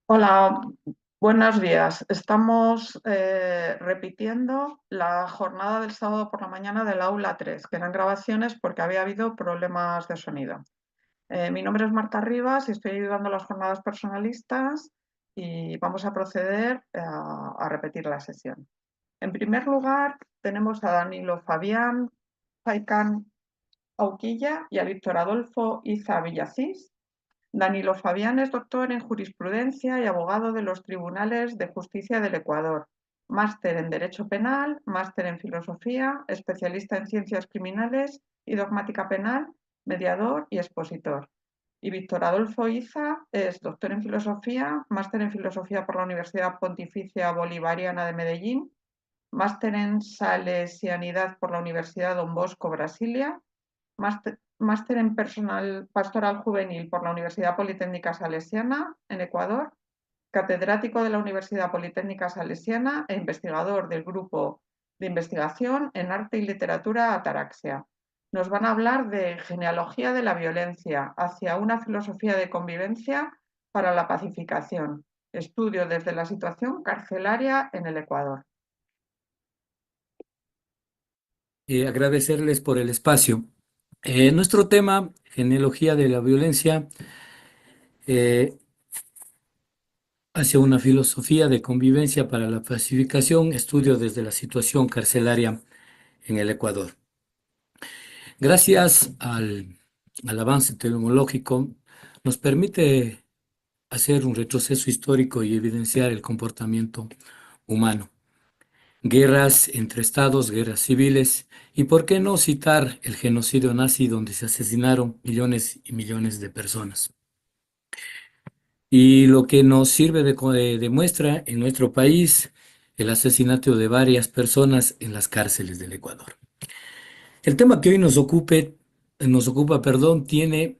Hola, buenos días. Estamos repitiendo la jornada del sábado por la mañana del aula 3, que eran grabaciones porque había habido problemas de sonido. Mi nombre es Marta Rivas y estoy ayudando a las jornadas personalistas y vamos a proceder a repetir la sesión. En primer lugar, tenemos a Danilo Fabián Faicán Auquilla y a Víctor Adolfo Iza Villacís. Danilo Fabián es doctor en Jurisprudencia y abogado de los Tribunales de Justicia del Ecuador, máster en Derecho Penal, máster en Filosofía, especialista en Ciencias Criminales y Dogmática Penal, mediador y expositor. Y Víctor Adolfo Iza es doctor en Filosofía, máster en Filosofía por la Universidad Pontificia Bolivariana de Medellín, máster en Salesianidad por la Universidad Don Bosco, Brasilia, máster en pastoral juvenil por la Universidad Politécnica Salesiana en Ecuador, catedrático de la Universidad Politécnica Salesiana e investigador del grupo de investigación en arte y literatura Ataraxia. Nos van a hablar de genealogía de la violencia hacia una filosofía de convivencia para la pacificación, estudio desde la situación carcelaria en el Ecuador. Agradecerles por el espacio. Nuestro tema, genealogía de la violencia eh, hacia una filosofía de convivencia para la pacificación, estudio desde la situación carcelaria en el Ecuador. Gracias al avance tecnológico, nos permite hacer un retroceso histórico y evidenciar el comportamiento humano. Guerras entre estados, guerras civiles, y por qué no citar el genocidio nazi donde se asesinaron millones y millones de personas. Y lo que nos sirve de muestra en nuestro país, el asesinato de varias personas en las cárceles del Ecuador. El tema que hoy nos ocupa, tiene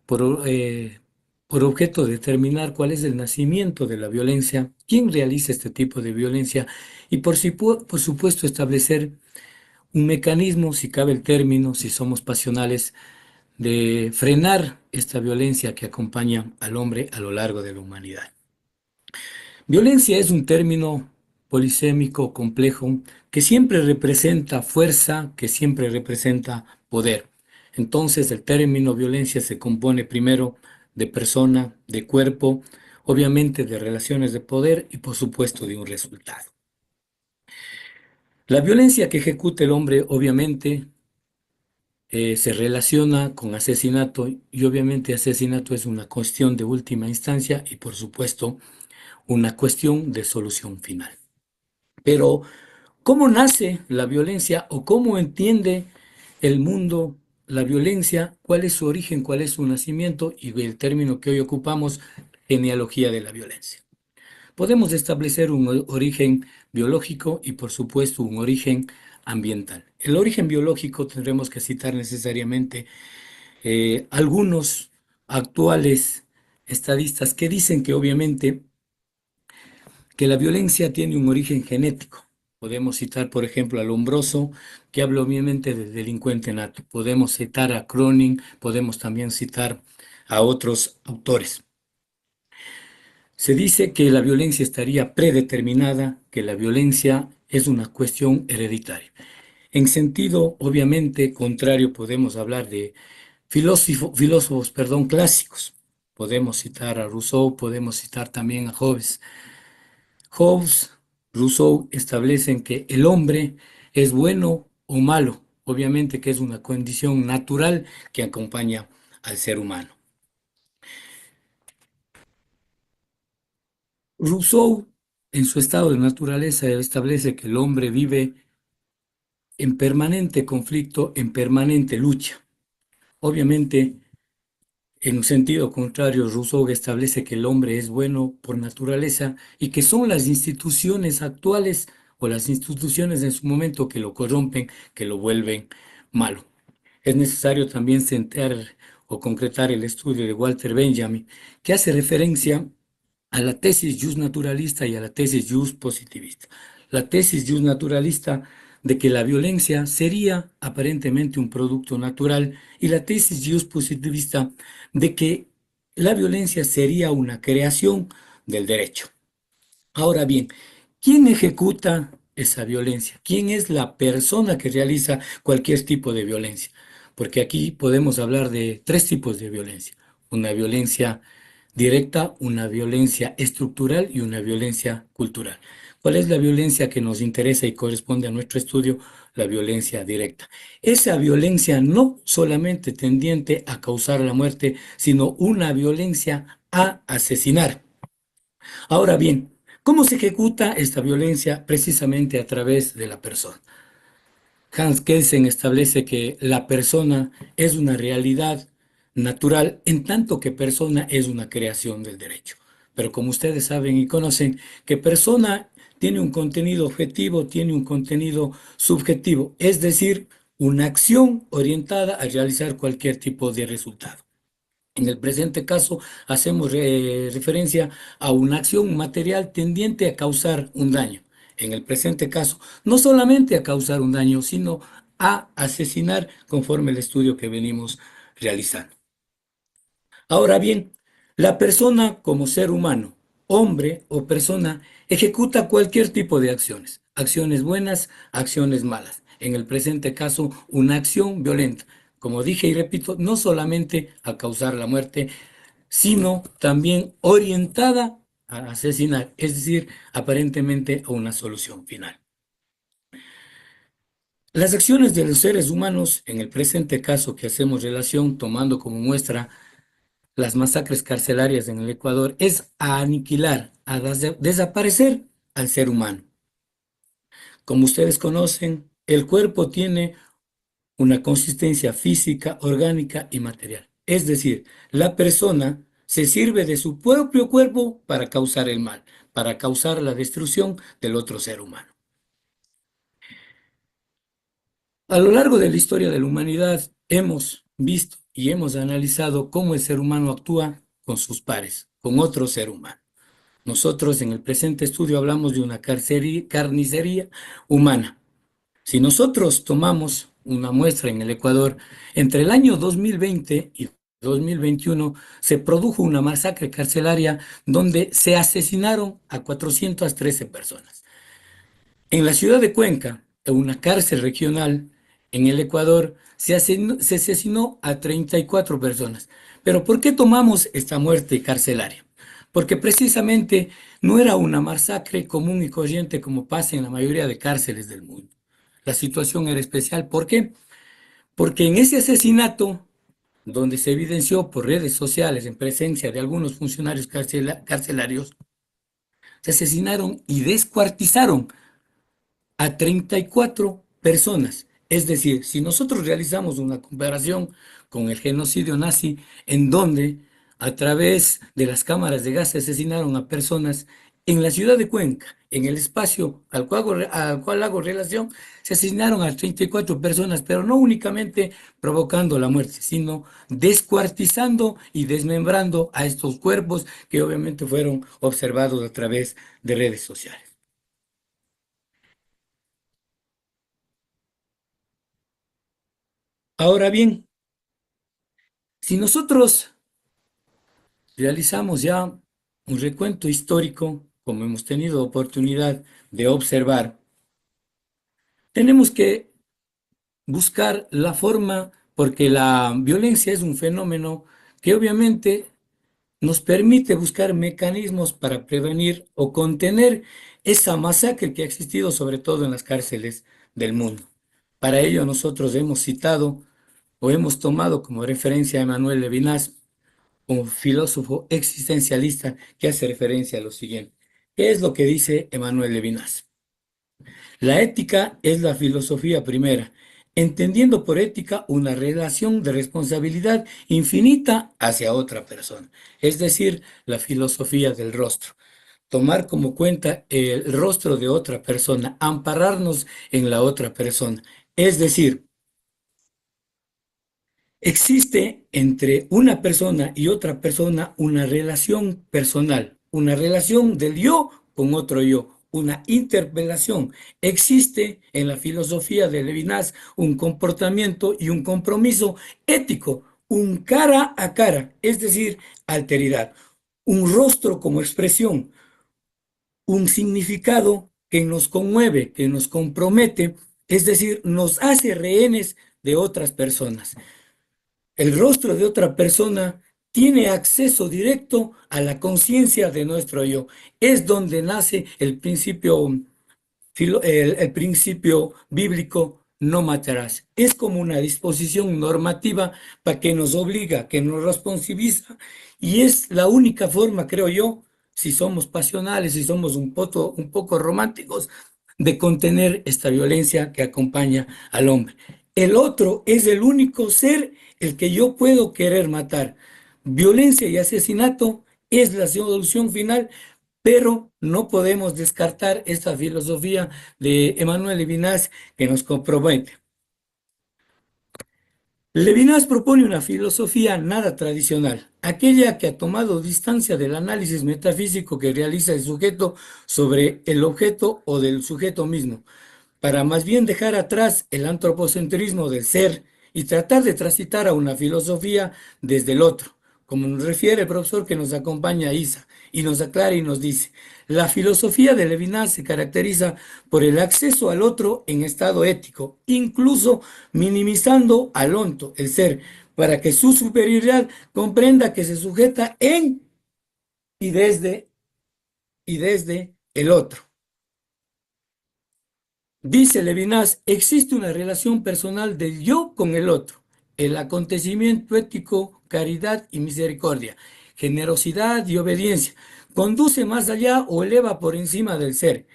por, eh, por objeto determinar cuál es el nacimiento de la violencia, quién realiza este tipo de violencia y por supuesto establecer un mecanismo, si cabe el término, si somos pasionales, de frenar esta violencia que acompaña al hombre a lo largo de la humanidad. Violencia es un término polisémico complejo que siempre representa fuerza, que siempre representa poder. Entonces el término violencia se compone primero de persona, de cuerpo, obviamente de relaciones de poder y por supuesto de un resultado. La violencia que ejecuta el hombre obviamente se relaciona con asesinato y obviamente asesinato es una cuestión de última instancia y por supuesto una cuestión de solución final. Pero, ¿cómo nace la violencia o cómo entiende el mundo la violencia? ¿Cuál es su origen? ¿Cuál es su nacimiento? Y el término que hoy ocupamos, genealogía de la violencia. Podemos establecer un origen biológico y por supuesto un origen ambiental. El origen biológico tendremos que citar necesariamente algunos actuales estadistas que dicen que obviamente que la violencia tiene un origen genético. Podemos citar, por ejemplo, a Lombroso, que habla obviamente de delincuente nato. Podemos citar a Cronin, podemos también citar a otros autores. Se dice que la violencia estaría predeterminada, que la violencia es una cuestión hereditaria. En sentido, obviamente, contrario, podemos hablar de filósofos, clásicos. Podemos citar a Rousseau, podemos citar también a Hobbes. Hobbes, Rousseau establecen que el hombre es bueno o malo, obviamente que es una condición natural que acompaña al ser humano. Rousseau, en su estado de naturaleza, establece que el hombre vive en permanente conflicto, en permanente lucha. Obviamente, en un sentido contrario, Rousseau establece que el hombre es bueno por naturaleza y que son las instituciones actuales o las instituciones en su momento que lo corrompen, que lo vuelven malo. Es necesario también centrar o concretar el estudio de Walter Benjamin, que hace referencia a la tesis justnaturalista y a la tesis justpositivista. La tesis justnaturalista de que la violencia sería aparentemente un producto natural y la tesis justpositivista de que la violencia sería una creación del derecho. Ahora bien, ¿quién ejecuta esa violencia? ¿Quién es la persona que realiza cualquier tipo de violencia? Porque aquí podemos hablar de tres tipos de violencia. Una violencia directa, una violencia estructural y una violencia cultural. ¿Cuál es la violencia que nos interesa y corresponde a nuestro estudio? La violencia directa. Esa violencia no solamente tendiente a causar la muerte, sino una violencia a asesinar. Ahora bien, ¿cómo se ejecuta esta violencia? Precisamente a través de la persona. Hans Kelsen establece que la persona es una realidad natural en tanto que persona es una creación del derecho. Pero como ustedes saben y conocen, que persona tiene un contenido objetivo, tiene un contenido subjetivo, es decir, una acción orientada a realizar cualquier tipo de resultado. En el presente caso, hacemos referencia a una acción material tendiente a causar un daño. En el presente caso, no solamente a causar un daño, sino a asesinar conforme el estudio que venimos realizando. Ahora bien, la persona como ser humano, hombre o persona, ejecuta cualquier tipo de acciones, acciones buenas, acciones malas. En el presente caso, una acción violenta. Como dije y repito, no solamente a causar la muerte, sino también orientada a asesinar, es decir, aparentemente a una solución final. Las acciones de los seres humanos, en el presente caso que hacemos relación, tomando como muestra las masacres carcelarias en el Ecuador, es a aniquilar, a desaparecer al ser humano. Como ustedes conocen, el cuerpo tiene una consistencia física, orgánica y material. Es decir, la persona se sirve de su propio cuerpo para causar el mal, para causar la destrucción del otro ser humano. A lo largo de la historia de la humanidad hemos visto y hemos analizado cómo el ser humano actúa con sus pares, con otro ser humano. Nosotros en el presente estudio hablamos de una carnicería humana. Si nosotros tomamos una muestra en el Ecuador, entre el año 2020 y 2021 se produjo una masacre carcelaria donde se asesinaron a 413 personas. En la ciudad de Cuenca, en una cárcel regional en el Ecuador, se asesinó a 34 personas. Pero ¿por qué tomamos esta muerte carcelaria? Porque precisamente no era una masacre común y corriente como pasa en la mayoría de cárceles del mundo. La situación era especial. ¿Por qué? Porque en ese asesinato, donde se evidenció por redes sociales en presencia de algunos funcionarios carcelarios, se asesinaron y descuartizaron a 34 personas. Es decir, si nosotros realizamos una comparación con el genocidio nazi, en donde a través de las cámaras de gas se asesinaron a personas en la ciudad de Cuenca, en el espacio al cual hago relación, se asesinaron a 34 personas, pero no únicamente provocando la muerte, sino descuartizando y desmembrando a estos cuerpos que obviamente fueron observados a través de redes sociales. Ahora bien, si nosotros realizamos ya un recuento histórico, como hemos tenido oportunidad de observar, tenemos que buscar la forma, porque la violencia es un fenómeno que obviamente nos permite buscar mecanismos para prevenir o contener esa masacre que ha existido sobre todo en las cárceles del mundo. Para ello nosotros hemos citado o hemos tomado como referencia a Emmanuel Levinas, un filósofo existencialista que hace referencia a lo siguiente. ¿Qué es lo que dice Emmanuel Levinas? La ética es la filosofía primera, entendiendo por ética una relación de responsabilidad infinita hacia otra persona, es decir, la filosofía del rostro. Tomar como cuenta el rostro de otra persona, ampararnos en la otra persona, es decir, existe entre una persona y otra persona una relación personal, una relación del yo con otro yo, una interpelación. Existe en la filosofía de Levinas un comportamiento y un compromiso ético, un cara a cara, es decir, alteridad. un rostro como expresión, un significado que nos conmueve, que nos compromete, es decir, nos hace rehenes de otras personas. El rostro de otra persona tiene acceso directo a la conciencia de nuestro yo. Es donde nace el principio el principio bíblico no matarás. Es como una disposición normativa para que nos obliga, que nos responsabiliza y es la única forma, creo yo, si somos pasionales, si somos un poco románticos, de contener esta violencia que acompaña al hombre. El otro es el único ser el que yo puedo querer matar. Violencia y asesinato es la solución final, pero no podemos descartar esta filosofía de Emmanuel Levinas que nos compromete. Levinas propone una filosofía nada tradicional, aquella que ha tomado distancia del análisis metafísico que realiza el sujeto sobre el objeto o del sujeto mismo, para más bien dejar atrás el antropocentrismo del ser y tratar de transitar a una filosofía desde el otro, como nos refiere el profesor que nos acompaña Isa, y nos aclara y nos dice, la filosofía de Levinas se caracteriza por el acceso al otro en estado ético, incluso minimizando al onto, el ser, para que su superioridad comprenda que se sujeta en y desde el otro. Dice Levinas, existe una relación personal del yo con el otro, el acontecimiento ético, caridad y misericordia, generosidad y obediencia, conduce más allá o eleva por encima del ser.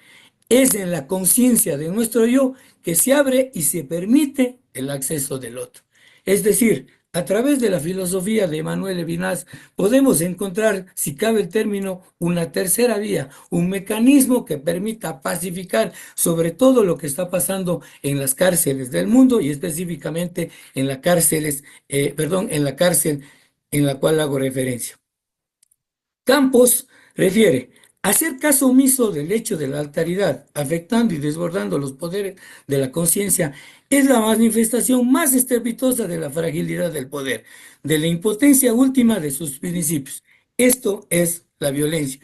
Es en la conciencia de nuestro yo que se abre y se permite el acceso del otro. Es decir, a través de la filosofía de Manuel Levinas podemos encontrar, si cabe el término, una tercera vía, un mecanismo que permita pacificar sobre todo lo que está pasando en las cárceles del mundo y específicamente en las cárceles, en la cárcel en la cual hago referencia. Campos refiere hacer caso omiso del hecho de la alteridad, afectando y desbordando los poderes de la conciencia, es la manifestación más estrepitosa de la fragilidad del poder, de la impotencia última de sus principios. Esto es la violencia.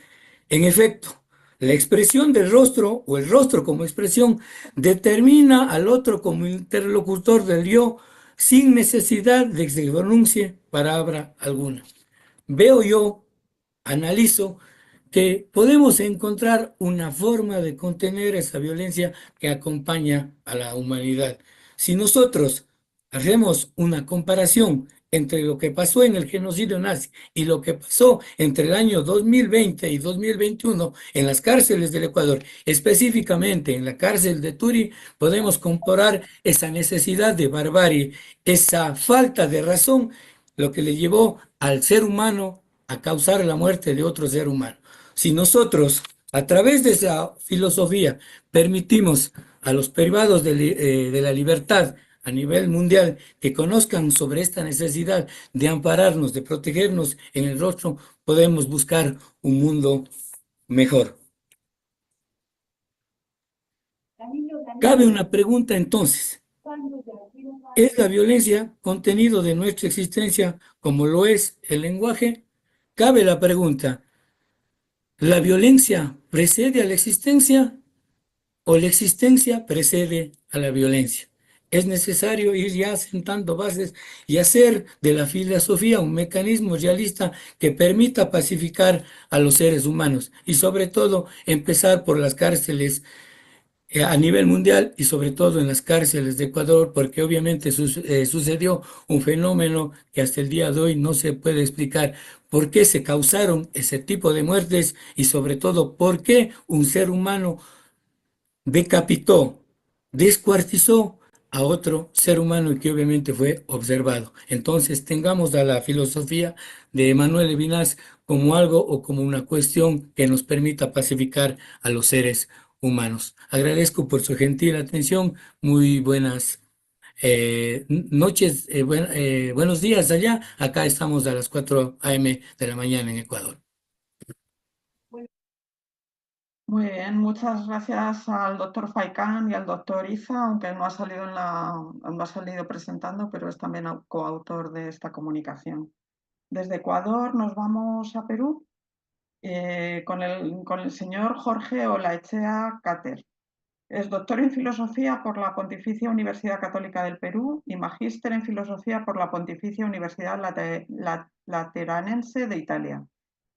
En efecto, la expresión del rostro o el rostro como expresión determina al otro como interlocutor del yo sin necesidad de que se pronuncie palabra alguna. Veo yo, analizo que podemos encontrar una forma de contener esa violencia que acompaña a la humanidad. Si nosotros hacemos una comparación entre lo que pasó en el genocidio nazi y lo que pasó entre el año 2020 y 2021 en las cárceles del Ecuador, específicamente en la cárcel de Turi, podemos comparar esa necesidad de barbarie, esa falta de razón, lo que le llevó al ser humano a causar la muerte de otro ser humano. Si nosotros, a través de esa filosofía, permitimos a los privados de la libertad a nivel mundial que conozcan sobre esta necesidad de ampararnos, de protegernos en el rostro, podemos buscar un mundo mejor. Cabe una pregunta entonces. ¿Es la violencia contenido de nuestra existencia como lo es el lenguaje? Cabe la pregunta, ¿la violencia precede a la existencia o la existencia precede a la violencia? Es necesario ir ya sentando bases y hacer de la filosofía un mecanismo realista que permita pacificar a los seres humanos y sobre todo empezar por las cárceles a nivel mundial y sobre todo en las cárceles de Ecuador, porque obviamente sucedió un fenómeno que hasta el día de hoy no se puede explicar por qué se causaron ese tipo de muertes y sobre todo por qué un ser humano decapitó, descuartizó a otro ser humano y que obviamente fue observado. Entonces tengamos a la filosofía de Emmanuel Levinas como algo o como una cuestión que nos permita pacificar a los seres humanos. Agradezco por su gentil atención. Muy buenas noches, buenos días allá. Acá estamos a las 4 a.m. de la mañana en Ecuador. Muy bien, muchas gracias al doctor Faikán y al doctor Iza, aunque no ha salido no ha salido presentando, pero es también coautor de esta comunicación. Desde Ecuador nos vamos a Perú. con el señor Jorge Olaechea Cater. Es doctor en Filosofía por la Pontificia Universidad Católica del Perú y magíster en Filosofía por la Pontificia Universidad Lateranense de Italia.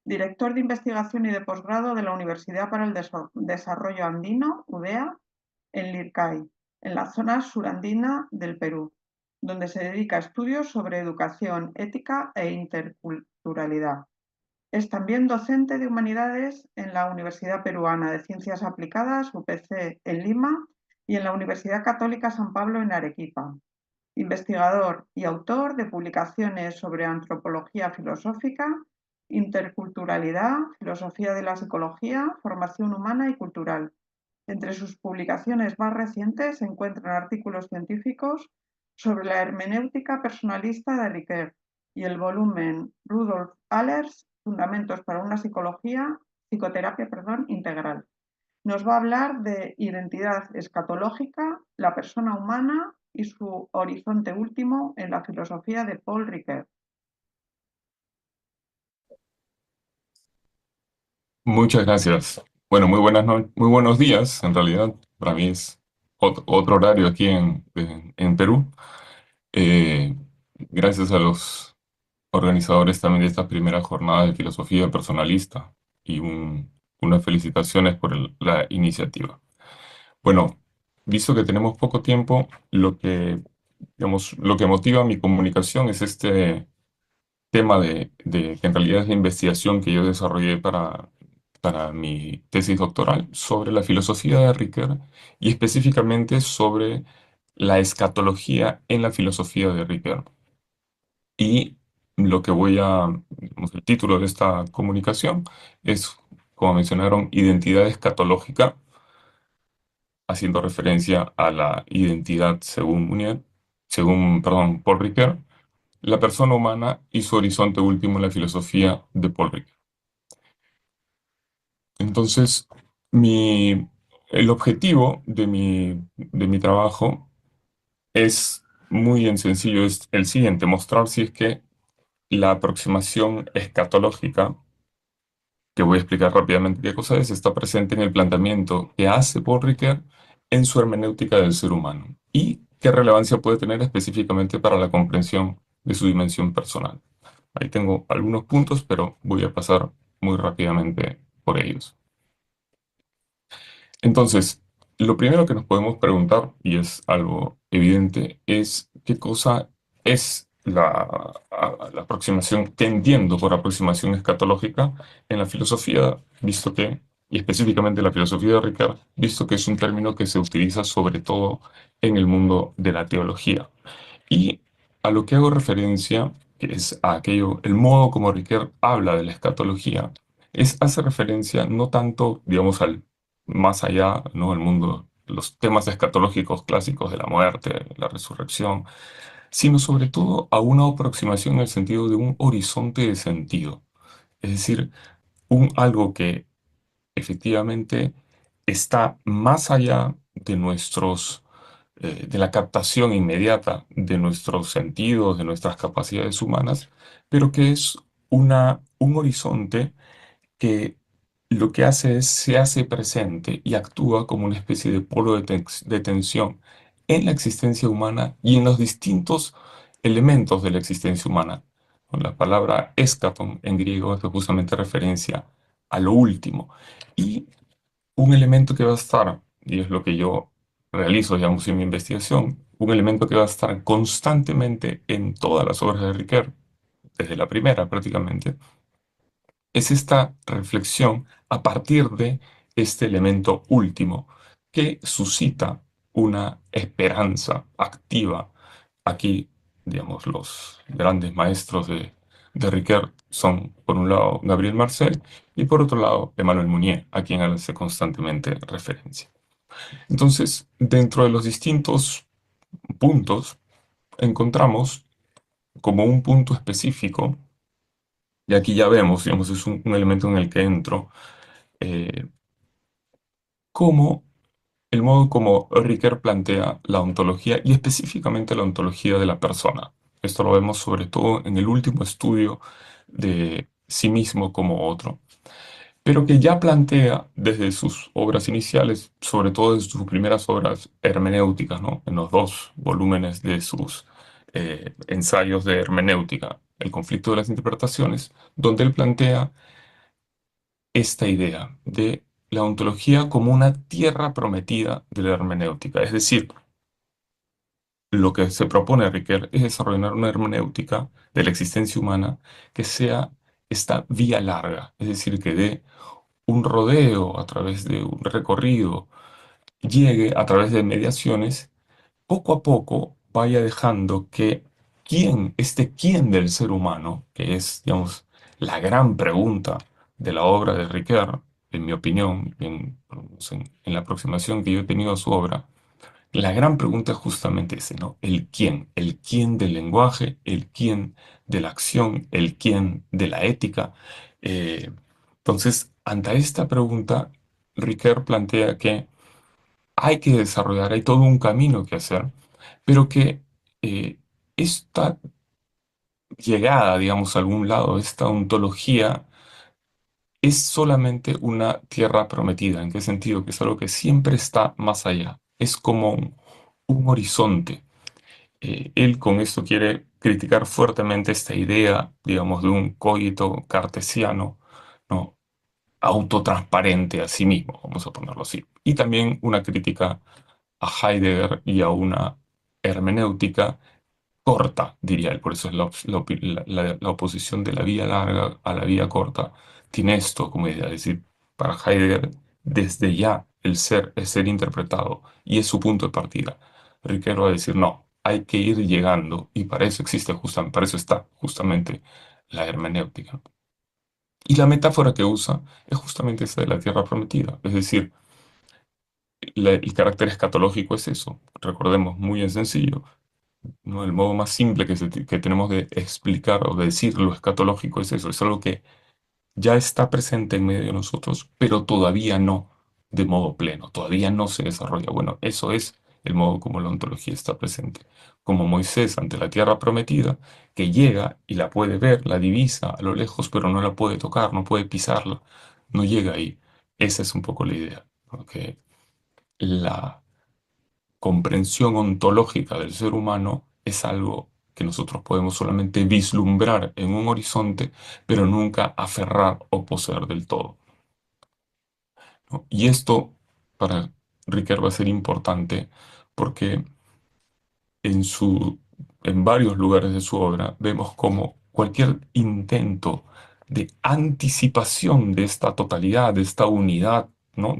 Director de Investigación y de Posgrado de la Universidad para el Desarrollo Andino, UDEA, en Lircay, en la zona surandina del Perú, donde se dedica a estudios sobre educación, ética e interculturalidad. Es también docente de Humanidades en la Universidad Peruana de Ciencias Aplicadas, UPC, en Lima, y en la Universidad Católica San Pablo en Arequipa. Investigador y autor de publicaciones sobre antropología filosófica, interculturalidad, filosofía de la psicología, formación humana y cultural. Entre sus publicaciones más recientes se encuentran artículos científicos sobre la hermenéutica personalista de Ricoeur y el volumen Rudolf Allers, Fundamentos para una psicoterapia integral. Nos va a hablar de identidad escatológica, la persona humana y su horizonte último en la filosofía de Paul Ricoeur. Muchas gracias. Bueno, muy buenos días, en realidad. Para mí es otro horario aquí en Perú. Eh, Gracias a los organizadores también de esta primera jornada de filosofía personalista y unas felicitaciones por la iniciativa. Bueno, visto que tenemos poco tiempo, digamos, lo que motiva mi comunicación es este tema que en realidad es la investigación que yo desarrollé para mi tesis doctoral sobre la filosofía de Ricoeur y específicamente sobre la escatología en la filosofía de Ricoeur. Y digamos, el título de esta comunicación es, como mencionaron, identidad escatológica, haciendo referencia a la identidad según Paul Ricoeur, la persona humana y su horizonte último en la filosofía de Paul Ricoeur. Entonces, mi, el objetivo de mi trabajo es muy en sencillo, es el siguiente: mostrar si es que la aproximación escatológica, que voy a explicar rápidamente qué cosa es, está presente en el planteamiento que hace Paul Ricoeur en su hermenéutica del ser humano y qué relevancia puede tener específicamente para la comprensión de su dimensión personal. Ahí tengo algunos puntos, pero voy a pasar muy rápidamente por ellos. Entonces, lo primero que nos podemos preguntar, y es algo evidente, es qué cosa es la aproximación, que entiendo por aproximación escatológica en la filosofía, y específicamente en la filosofía de Ricard, visto que es un término que se utiliza sobre todo en el mundo de la teología. Y a lo que hago referencia, que es a aquello, el modo como Ricoeur habla de la escatología, hace referencia no tanto, digamos, al más allá, ¿no? El mundo, los temas escatológicos clásicos de la muerte, la resurrección, sino sobre todo a una aproximación en el sentido de un horizonte de sentido. Es decir, algo que efectivamente está más allá de la captación inmediata de nuestros sentidos, de nuestras capacidades humanas, pero que es un horizonte que lo que hace es se hace presente y actúa como una especie de polo de tensión en la existencia humana y en los distintos elementos de la existencia humana. Con la palabra eschaton en griego hace justamente referencia a lo último. Y un elemento que va a estar, y es lo que yo realizo, digamos, en mi investigación, un elemento que va a estar constantemente en todas las obras de Ricoeur, desde la primera prácticamente, es esta reflexión a partir de este elemento último que suscita una esperanza activa. Aquí, digamos, los grandes maestros de Ricoeur son, por un lado, Gabriel Marcel y por otro lado, Emmanuel Mounier, a quien hace constantemente referencia. Entonces, dentro de los distintos puntos, encontramos como un punto específico, y aquí ya vemos, digamos, es un elemento en el que entro, eh, como el modo como Ricoeur plantea la ontología y específicamente la ontología de la persona. Esto lo vemos sobre todo en el último estudio de sí mismo como otro. pero que ya plantea desde sus obras iniciales, sobre todo desde sus primeras obras hermenéuticas, ¿no? En los dos volúmenes de sus ensayos de hermenéutica, El conflicto de las interpretaciones, donde él plantea esta idea de la ontología como una tierra prometida de la hermenéutica. Es decir, lo que se propone Riquet es desarrollar una hermenéutica de la existencia humana que sea esta vía larga, es decir, que dé un rodeo a través de un recorrido, llegue a través de mediaciones, poco a poco vaya dejando que este quién del ser humano, que es, digamos, la gran pregunta de la obra de Ricoeur, en mi opinión, en la aproximación que yo he tenido a su obra, la gran pregunta es justamente ese, ¿no? El quién del lenguaje, el quién de la acción, el quién de la ética. Eh, entonces, ante esta pregunta, Ricoeur plantea que hay que desarrollar, hay todo un camino que hacer, pero que esta llegada, digamos, a algún lado, esta ontología, es solamente una tierra prometida. ¿En qué sentido? Que es algo que siempre está más allá. Es como un horizonte. Él con esto quiere criticar fuertemente esta idea, digamos, de un cogito cartesiano, ¿no? Autotransparente a sí mismo, vamos a ponerlo así. Y también una crítica a Heidegger y a una hermenéutica corta, diría él. Por eso es la oposición de la vía larga a la vía corta. Tiene esto como idea, es decir, para Heidegger, desde ya el ser es ser interpretado y es su punto de partida. Riquet va a decir, no, hay que ir llegando y para eso existe justamente, para eso está justamente la hermenéutica. Y la metáfora que usa es justamente esa de la tierra prometida, es decir, el carácter escatológico es eso. Recordemos, muy en sencillo, ¿no? El modo más simple que tenemos de explicar o de decir lo escatológico es eso, es algo que ya está presente en medio de nosotros, pero todavía no de modo pleno, todavía no se desarrolla. Bueno, eso es el modo como la ontología está presente. Como Moisés ante la tierra prometida, que llega y la puede ver, la divisa a lo lejos, pero no la puede tocar, no puede pisarla, no llega ahí. Esa es un poco la idea, porque la comprensión ontológica del ser humano es algo que nosotros podemos solamente vislumbrar en un horizonte, pero nunca aferrar o poseer del todo, ¿no? Y esto para Ricoeur va a ser importante porque en en varios lugares de su obra vemos como cualquier intento de anticipación de esta totalidad, de esta unidad, ¿no?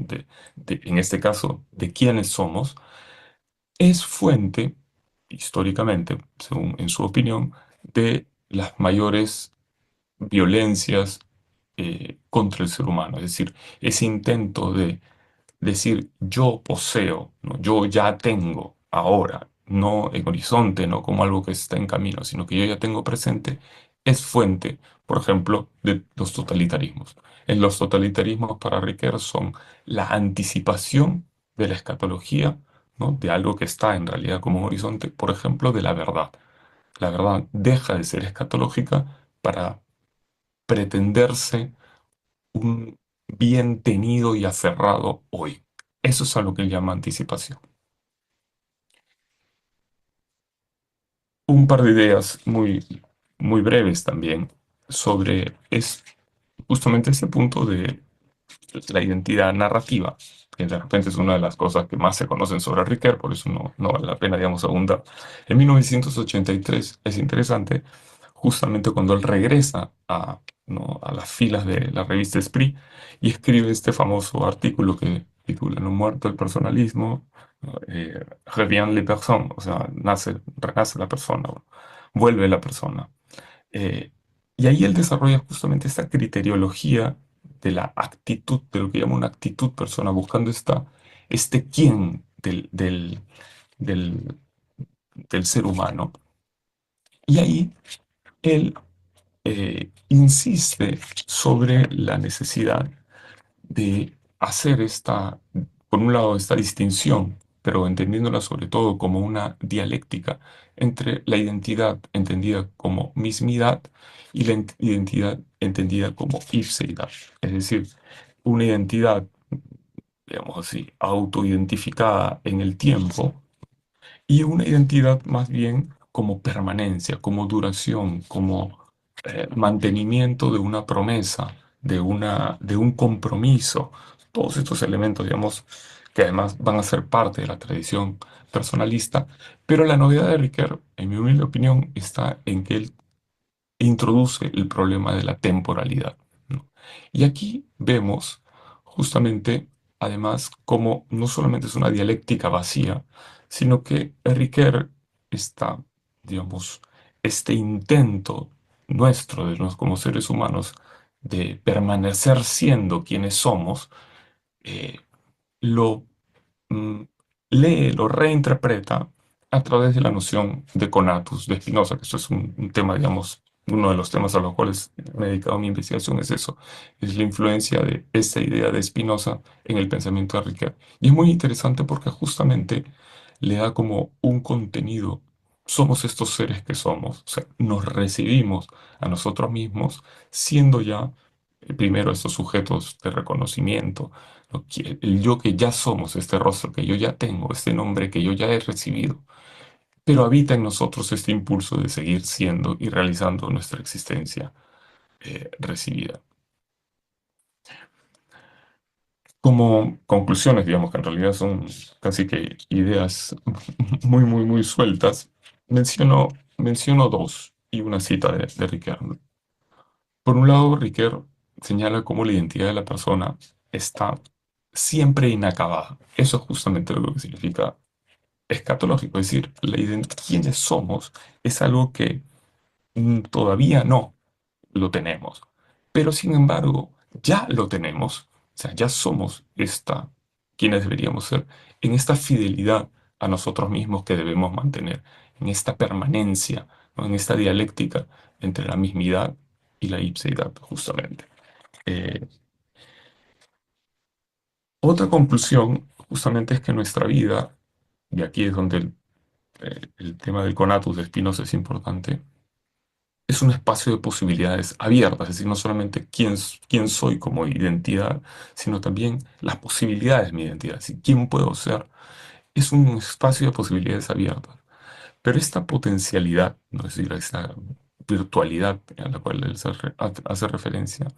En este caso, de quiénes somos, es fuente, históricamente, según en su opinión, de las mayores violencias contra el ser humano. Es decir, ese intento de decir yo poseo, ¿no? Yo ya tengo ahora, no en horizonte, no como algo que está en camino, sino que yo ya tengo presente, es fuente, por ejemplo, de los totalitarismos. En los totalitarismos para Ricoeur son la anticipación de la escatología, ¿no? De algo que está en realidad como un horizonte, por ejemplo, de la verdad. La verdad deja de ser escatológica para pretenderse un bien tenido y aferrado hoy. Eso es a lo que él llama anticipación. Un par de ideas muy breves también sobre justamente ese punto de la identidad narrativa, que de repente es una de las cosas que más se conocen sobre Ricoeur, por eso no vale la pena, digamos, abundar. En 1983 es interesante, justamente cuando él regresa ¿no? a las filas de la revista Esprit y escribe este famoso artículo que titula No muerto el personalismo, ¿no? Revient les personnes, o sea, renace la persona, vuelve la persona. Eh, y ahí él desarrolla justamente esta criteriología de la actitud, de lo que llama una actitud persona, buscando este quién del, del ser humano. Y ahí él insiste sobre la necesidad de hacer por un lado, esta distinción pero entendiéndola sobre todo como una dialéctica entre la identidad entendida como mismidad y la identidad entendida como ipseidad, es decir, una identidad, digamos así, autoidentificada en el tiempo y una identidad más bien como permanencia, como duración, como mantenimiento de una promesa, de un compromiso. Todos estos elementos, digamos, que además van a ser parte de la tradición personalista, pero la novedad de Ricoeur, en mi humilde opinión, está en que él introduce el problema de la temporalidad, ¿no? Y aquí vemos justamente, además, cómo no solamente es una dialéctica vacía, sino que Ricoeur está, digamos, este intento nuestro, de nos como seres humanos, de permanecer siendo quienes somos, eh, lo mm, lee, lo reinterpreta a través de la noción de conatus de Spinoza, que esto es un tema, digamos, uno de los temas a los cuales me he dedicado mi investigación es eso, es la influencia de esta idea de Spinoza en el pensamiento de Ricoeur. Y es muy interesante porque justamente le da como un contenido. Somos estos seres que somos, o sea, nos recibimos a nosotros mismos siendo ya, primero, estos sujetos de reconocimiento, el yo que ya somos, este rostro que yo ya tengo, este nombre que yo ya he recibido, pero habita en nosotros este impulso de seguir siendo y realizando nuestra existencia recibida. Como conclusiones, digamos que en realidad son casi que ideas muy sueltas, menciono dos y una cita de Ricoeur. Por un lado, Ricoeur señala cómo la identidad de la persona está siempre inacabada. Eso es justamente lo que significa escatológico, es decir, quiénes somos es algo que todavía no lo tenemos, pero sin embargo ya lo tenemos, o sea, ya somos quienes deberíamos ser, en esta fidelidad a nosotros mismos que debemos mantener, en esta permanencia, ¿no? En esta dialéctica entre la mismidad y la ipseidad, justamente. Eh, Otra conclusión, justamente, es que nuestra vida, y aquí es donde el tema del conatus de Spinoza es importante, es un espacio de posibilidades abiertas, es decir, no solamente quién soy como identidad, sino también las posibilidades de mi identidad, es decir, quién puedo ser. Es un espacio de posibilidades abiertas. Pero esta potencialidad, ¿no? Es decir, esta virtualidad a la cual él hace referencia,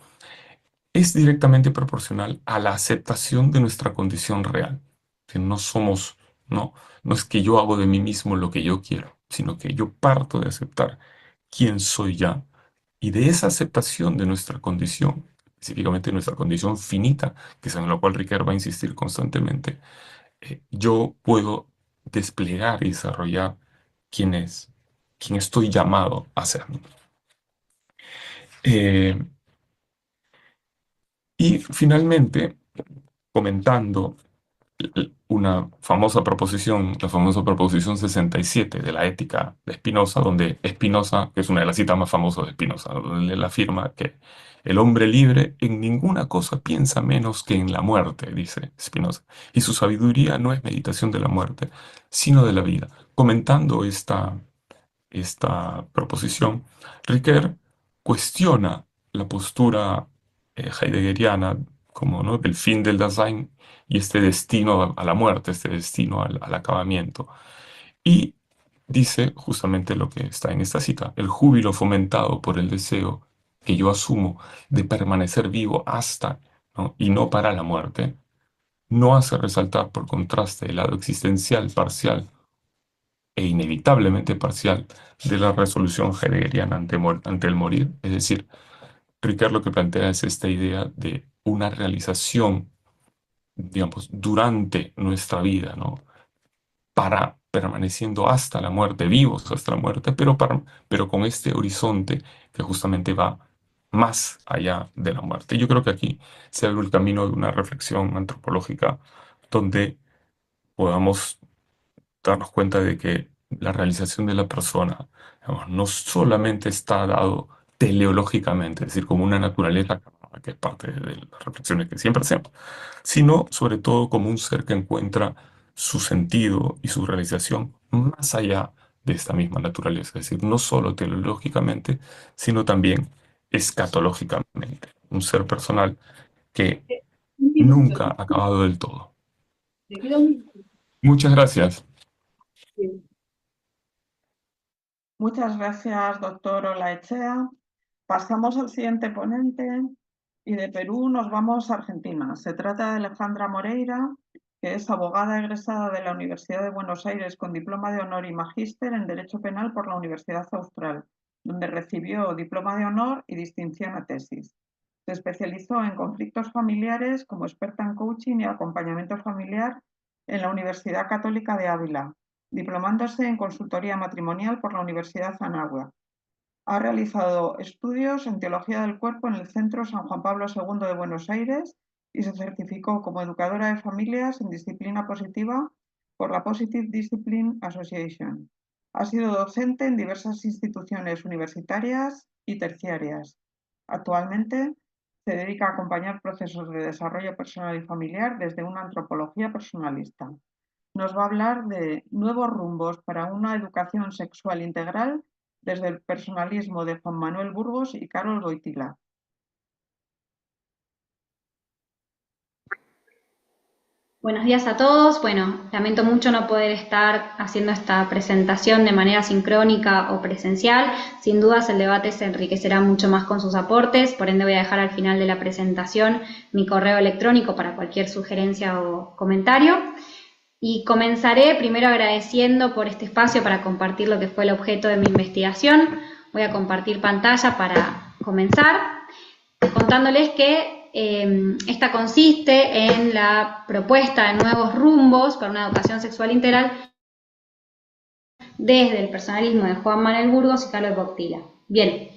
es directamente proporcional a la aceptación de nuestra condición real. Que no somos, no, no es que yo hago de mí mismo lo que yo quiero, sino que yo parto de aceptar quién soy ya y de esa aceptación de nuestra condición, específicamente nuestra condición finita, que es en la cual Ricardo va a insistir constantemente, yo puedo desplegar y desarrollar quién es, quién estoy llamado a ser. Eh, y finalmente, comentando una famosa proposición, la famosa proposición 67 de la ética de Spinoza, donde Spinoza, que es una de las citas más famosas de Spinoza, donde él afirma que el hombre libre en ninguna cosa piensa menos que en la muerte, dice Spinoza, y su sabiduría no es meditación de la muerte, sino de la vida. Comentando esta proposición, Ricoeur cuestiona la postura heideggeriana como, ¿no? Del fin del Dasein y este destino a la muerte, este destino al acabamiento. Y dice justamente lo que está en esta cita: el júbilo fomentado por el deseo que yo asumo de permanecer vivo hasta, ¿no? y no para la muerte, no hace resaltar por contraste el lado existencial parcial e inevitablemente parcial de la resolución heideggeriana ante el morir. Es decir, Ricard lo que plantea es esta idea de una realización, digamos, durante nuestra vida, ¿no? Para permaneciendo hasta la muerte, vivos hasta la muerte, pero con este horizonte que justamente va más allá de la muerte. Yo creo que aquí se abre el camino de una reflexión antropológica donde podamos darnos cuenta de que la realización de la persona, digamos, no solamente está dado teleológicamente, es decir, como una naturaleza que es parte de las reflexiones que siempre hacemos, sino sobre todo como un ser que encuentra su sentido y su realización más allá de esta misma naturaleza, es decir, no solo teleológicamente, sino también escatológicamente, un ser personal que Un minuto, nunca ha acabado del todo. te queda un minuto. Muchas gracias. Muchas gracias, doctor Olaechea. Pasamos al siguiente ponente y de Perú nos vamos a Argentina. Se trata de Alejandra Moreira, que es abogada egresada de la Universidad de Buenos Aires con diploma de honor y magíster en Derecho Penal por la Universidad Austral, donde recibió diploma de honor y distinción a tesis. Se especializó en conflictos familiares como experta en coaching y acompañamiento familiar en la Universidad Católica de Ávila, diplomándose en consultoría matrimonial por la Universidad Anáhuac. Ha realizado estudios en Teología del Cuerpo en el Centro San Juan Pablo II de Buenos Aires y se certificó como educadora de familias en disciplina positiva por la Positive Discipline Association. Ha sido docente en diversas instituciones universitarias y terciarias. Actualmente se dedica a acompañar procesos de desarrollo personal y familiar desde una antropología personalista. Nos va a hablar de nuevos rumbos para una educación sexual integral desde el personalismo de Juan Manuel Burgos y Carol Wojtyła. Buenos días a todos. Bueno, lamento mucho no poder estar haciendo esta presentación de manera sincrónica o presencial. Sin dudas el debate se enriquecerá mucho más con sus aportes, por ende voy a dejar al final de la presentación mi correo electrónico para cualquier sugerencia o comentario. Y comenzaré primero agradeciendo por este espacio para compartir lo que fue el objeto de mi investigación. Voy a compartir pantalla para comenzar, contándoles que esta consiste en la propuesta de nuevos rumbos para una educación sexual integral desde el personalismo de Juan Manuel Burgos y Carol Wojtyła. Bien,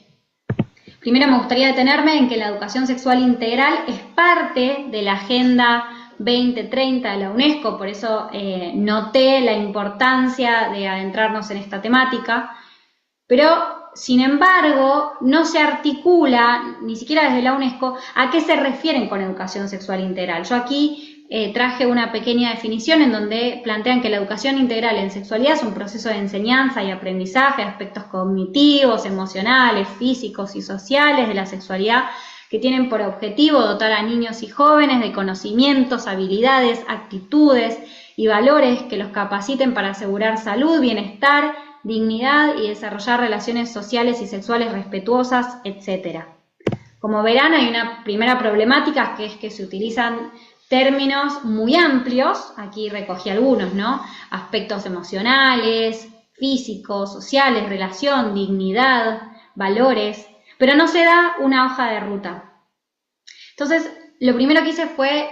primero me gustaría detenerme en que la educación sexual integral es parte de la Agenda 2030 de la UNESCO, por eso noté la importancia de adentrarnos en esta temática, pero sin embargo no se articula, ni siquiera desde la UNESCO, a qué se refieren con educación sexual integral. Yo aquí traje una pequeña definición en donde plantean que la educación integral en sexualidad es un proceso de enseñanza y aprendizaje de aspectos cognitivos, emocionales, físicos y sociales de la sexualidad que tienen por objetivo dotar a niños y jóvenes de conocimientos, habilidades, actitudes y valores que los capaciten para asegurar salud, bienestar, dignidad y desarrollar relaciones sociales y sexuales respetuosas, etc. Como verán, hay una primera problemática que es que se utilizan términos muy amplios, aquí recogí algunos, ¿no? Aspectos emocionales, físicos, sociales, relación, dignidad, valores, pero no se da una hoja de ruta. Entonces, lo primero que hice fue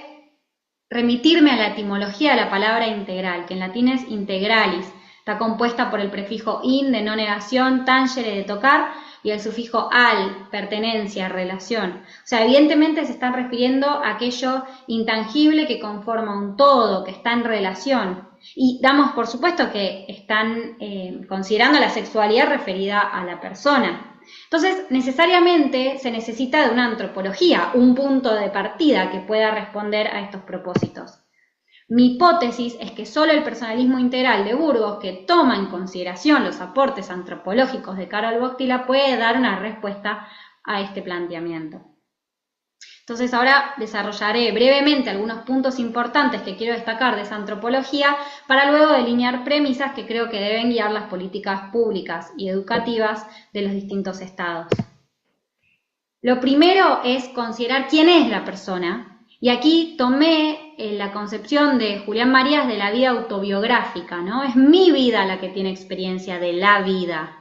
remitirme a la etimología de la palabra integral, que en latín es integralis. Está compuesta por el prefijo in, de no negación, tangere, de tocar, y el sufijo al, pertenencia, relación. O sea, evidentemente se están refiriendo a aquello intangible que conforma un todo, que está en relación. Y damos por supuesto que están considerando la sexualidad referida a la persona. Entonces, necesariamente se necesita de una antropología, un punto de partida que pueda responder a estos propósitos. Mi hipótesis es que solo el personalismo integral de Burgos, que toma en consideración los aportes antropológicos de Carol Wojtyła, puede dar una respuesta a este planteamiento. Entonces ahora desarrollaré brevemente algunos puntos importantes que quiero destacar de esa antropología para luego delinear premisas que creo que deben guiar las políticas públicas y educativas de los distintos estados. Lo primero es considerar quién es la persona. Y aquí tomé la concepción de Julián Marías de la vida autobiográfica, ¿no? Es mi vida la que tiene experiencia de la vida.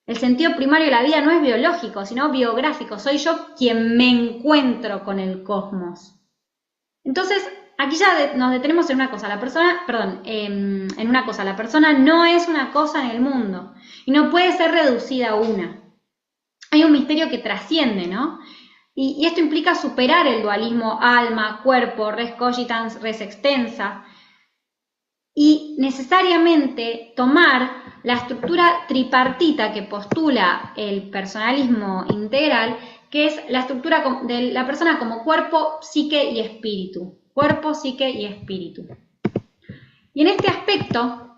El sentido primario de la vida no es biológico, sino biográfico. Soy yo quien me encuentro con el cosmos. Entonces, aquí ya nos detenemos en una cosa. La persona no es una cosa en el mundo y no puede ser reducida a una. Hay un misterio que trasciende, ¿no? Y esto implica superar el dualismo alma, cuerpo, res cogitans, res extensa, y necesariamente tomar la estructura tripartita que postula el personalismo integral, que es la estructura de la persona como cuerpo, psique y espíritu. Cuerpo, psique y espíritu. Y en este aspecto,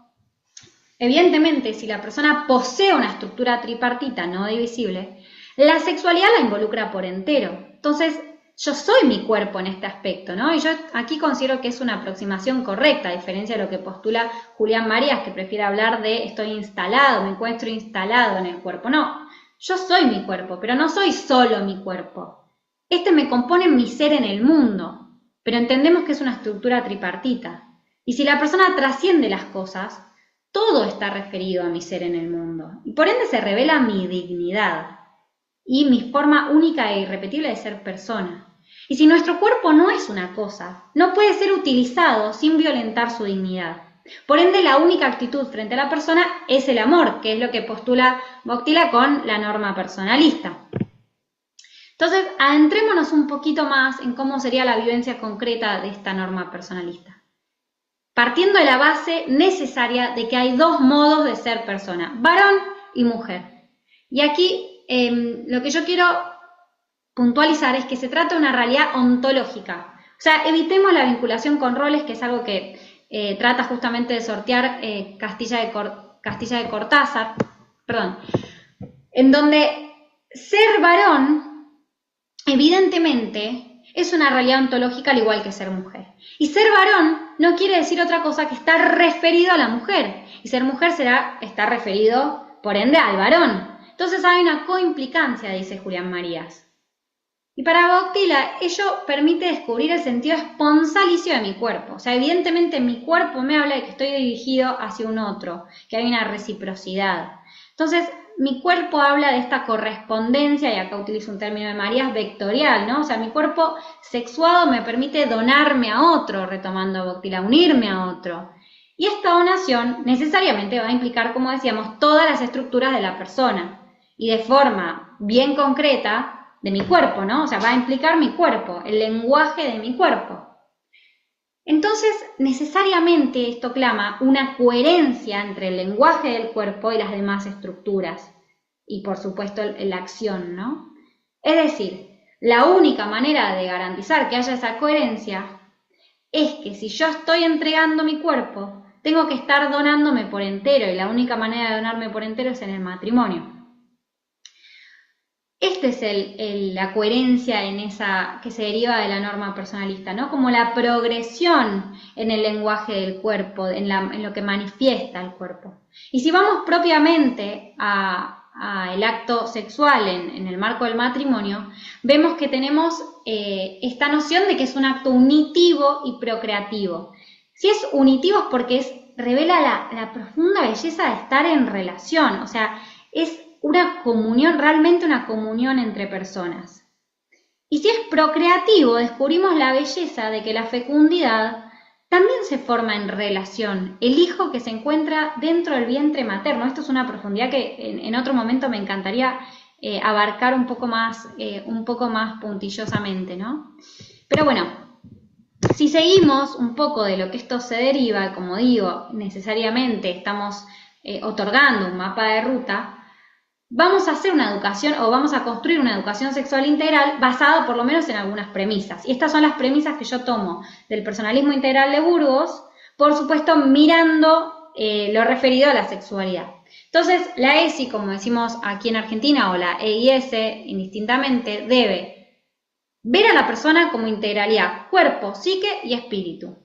evidentemente, si la persona posee una estructura tripartita no divisible, la sexualidad la involucra por entero. Entonces, yo soy mi cuerpo en este aspecto, ¿no? Y yo aquí considero que es una aproximación correcta, a diferencia de lo que postula Julián Marías, que prefiere hablar de estoy instalado, me encuentro instalado en el cuerpo. No, yo soy mi cuerpo, pero no soy solo mi cuerpo. Este me compone mi ser en el mundo, pero entendemos que es una estructura tripartita. Y si la persona trasciende las cosas, todo está referido a mi ser en el mundo. Y por ende se revela mi dignidad y mi forma única e irrepetible de ser persona. Y si nuestro cuerpo no es una cosa, no puede ser utilizado sin violentar su dignidad. Por ende, la única actitud frente a la persona es el amor, que es lo que postula Boctila con la norma personalista. Entonces, adentrémonos un poquito más en cómo sería la vivencia concreta de esta norma personalista. Partiendo de la base necesaria de que hay dos modos de ser persona, varón y mujer. Y aquí lo que yo quiero puntualizar es que se trata de una realidad ontológica. O sea, evitemos la vinculación con roles, que es algo que trata justamente de sortear Castilla de Cortázar, en donde ser varón, evidentemente, es una realidad ontológica al igual que ser mujer. Y ser varón no quiere decir otra cosa que estar referido a la mujer. Y ser mujer está referido, por ende, al varón. Entonces hay una coimplicancia, dice Julián Marías. Y para Boctila, ello permite descubrir el sentido esponsalicio de mi cuerpo. O sea, evidentemente mi cuerpo me habla de que estoy dirigido hacia un otro, que hay una reciprocidad. Entonces, mi cuerpo habla de esta correspondencia, y acá utilizo un término de Marías, vectorial, ¿no? O sea, mi cuerpo sexuado me permite donarme a otro, retomando Boctila, unirme a otro. Y esta donación necesariamente va a implicar, como decíamos, todas las estructuras de la persona. Y de forma bien concreta, de mi cuerpo, ¿no? O sea, va a implicar mi cuerpo, el lenguaje de mi cuerpo. Entonces, necesariamente esto clama una coherencia entre el lenguaje del cuerpo y las demás estructuras. Y, por supuesto, la acción, ¿no? Es decir, la única manera de garantizar que haya esa coherencia es que si yo estoy entregando mi cuerpo, tengo que estar donándome por entero, y la única manera de donarme por entero es en el matrimonio. Esta es la coherencia que se deriva de la norma personalista, ¿no? Como la progresión en el lenguaje del cuerpo, en lo que manifiesta el cuerpo. Y si vamos propiamente al acto sexual en el marco del matrimonio, vemos que tenemos esta noción de que es un acto unitivo y procreativo. Si es unitivo es porque revela la profunda belleza de estar en relación, o sea, es una comunión, realmente una comunión entre personas. Y si es procreativo, descubrimos la belleza de que la fecundidad también se forma en relación, el hijo que se encuentra dentro del vientre materno. Esto es una profundidad que en otro momento me encantaría abarcar un poco más puntillosamente, ¿no? Pero bueno, si seguimos un poco de lo que esto se deriva, como digo, necesariamente estamos otorgando un mapa de ruta. Vamos a hacer una educación, o vamos a construir una educación sexual integral basada por lo menos en algunas premisas. Y estas son las premisas que yo tomo del personalismo integral de Burgos, por supuesto mirando lo referido a la sexualidad. Entonces, la ESI, como decimos aquí en Argentina, o la EIS, indistintamente, debe ver a la persona como integralidad, cuerpo, psique y espíritu.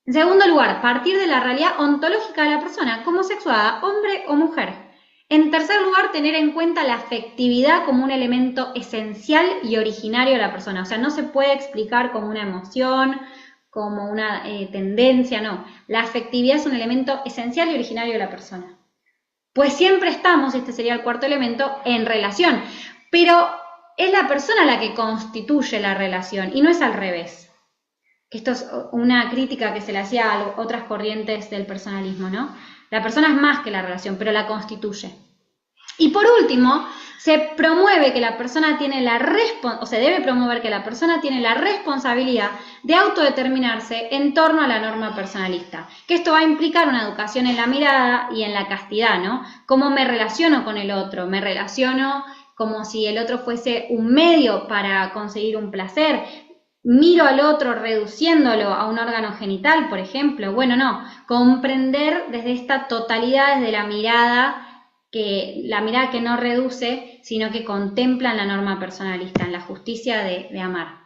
En segundo lugar, partir de la realidad ontológica de la persona, como sexuada, hombre o mujer. En tercer lugar, tener en cuenta la afectividad como un elemento esencial y originario de la persona. O sea, no se puede explicar como una emoción, como una tendencia, no. La afectividad es un elemento esencial y originario de la persona. Pues siempre estamos, este sería el cuarto elemento, en relación. Pero es la persona la que constituye la relación y no es al revés. Esto es una crítica que se le hacía a otras corrientes del personalismo, ¿no? La persona es más que la relación, pero la constituye. Y por último, se promueve que la persona tiene se debe promover que la persona tiene la responsabilidad de autodeterminarse en torno a la norma personalista. Que esto va a implicar una educación en la mirada y en la castidad, ¿no? Cómo me relaciono con el otro, me relaciono como si el otro fuese un medio para conseguir un placer. miro al otro reduciéndolo a un órgano genital, por ejemplo. Bueno, no, comprender desde esta totalidad, desde la mirada que no reduce, sino que contempla en la norma personalista, en la justicia de amar.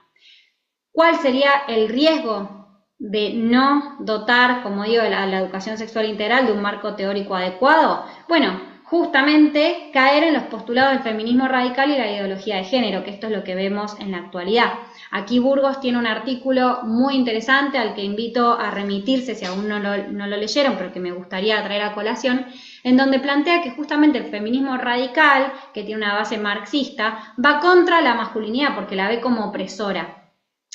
¿Cuál sería el riesgo de no dotar, como digo, la educación sexual integral de un marco teórico adecuado? Bueno, justamente caer en los postulados del feminismo radical y la ideología de género, que esto es lo que vemos en la actualidad. Aquí Burgos tiene un artículo muy interesante al que invito a remitirse si aún no lo leyeron, pero que me gustaría traer a colación, en donde plantea que justamente el feminismo radical, que tiene una base marxista, va contra la masculinidad porque la ve como opresora.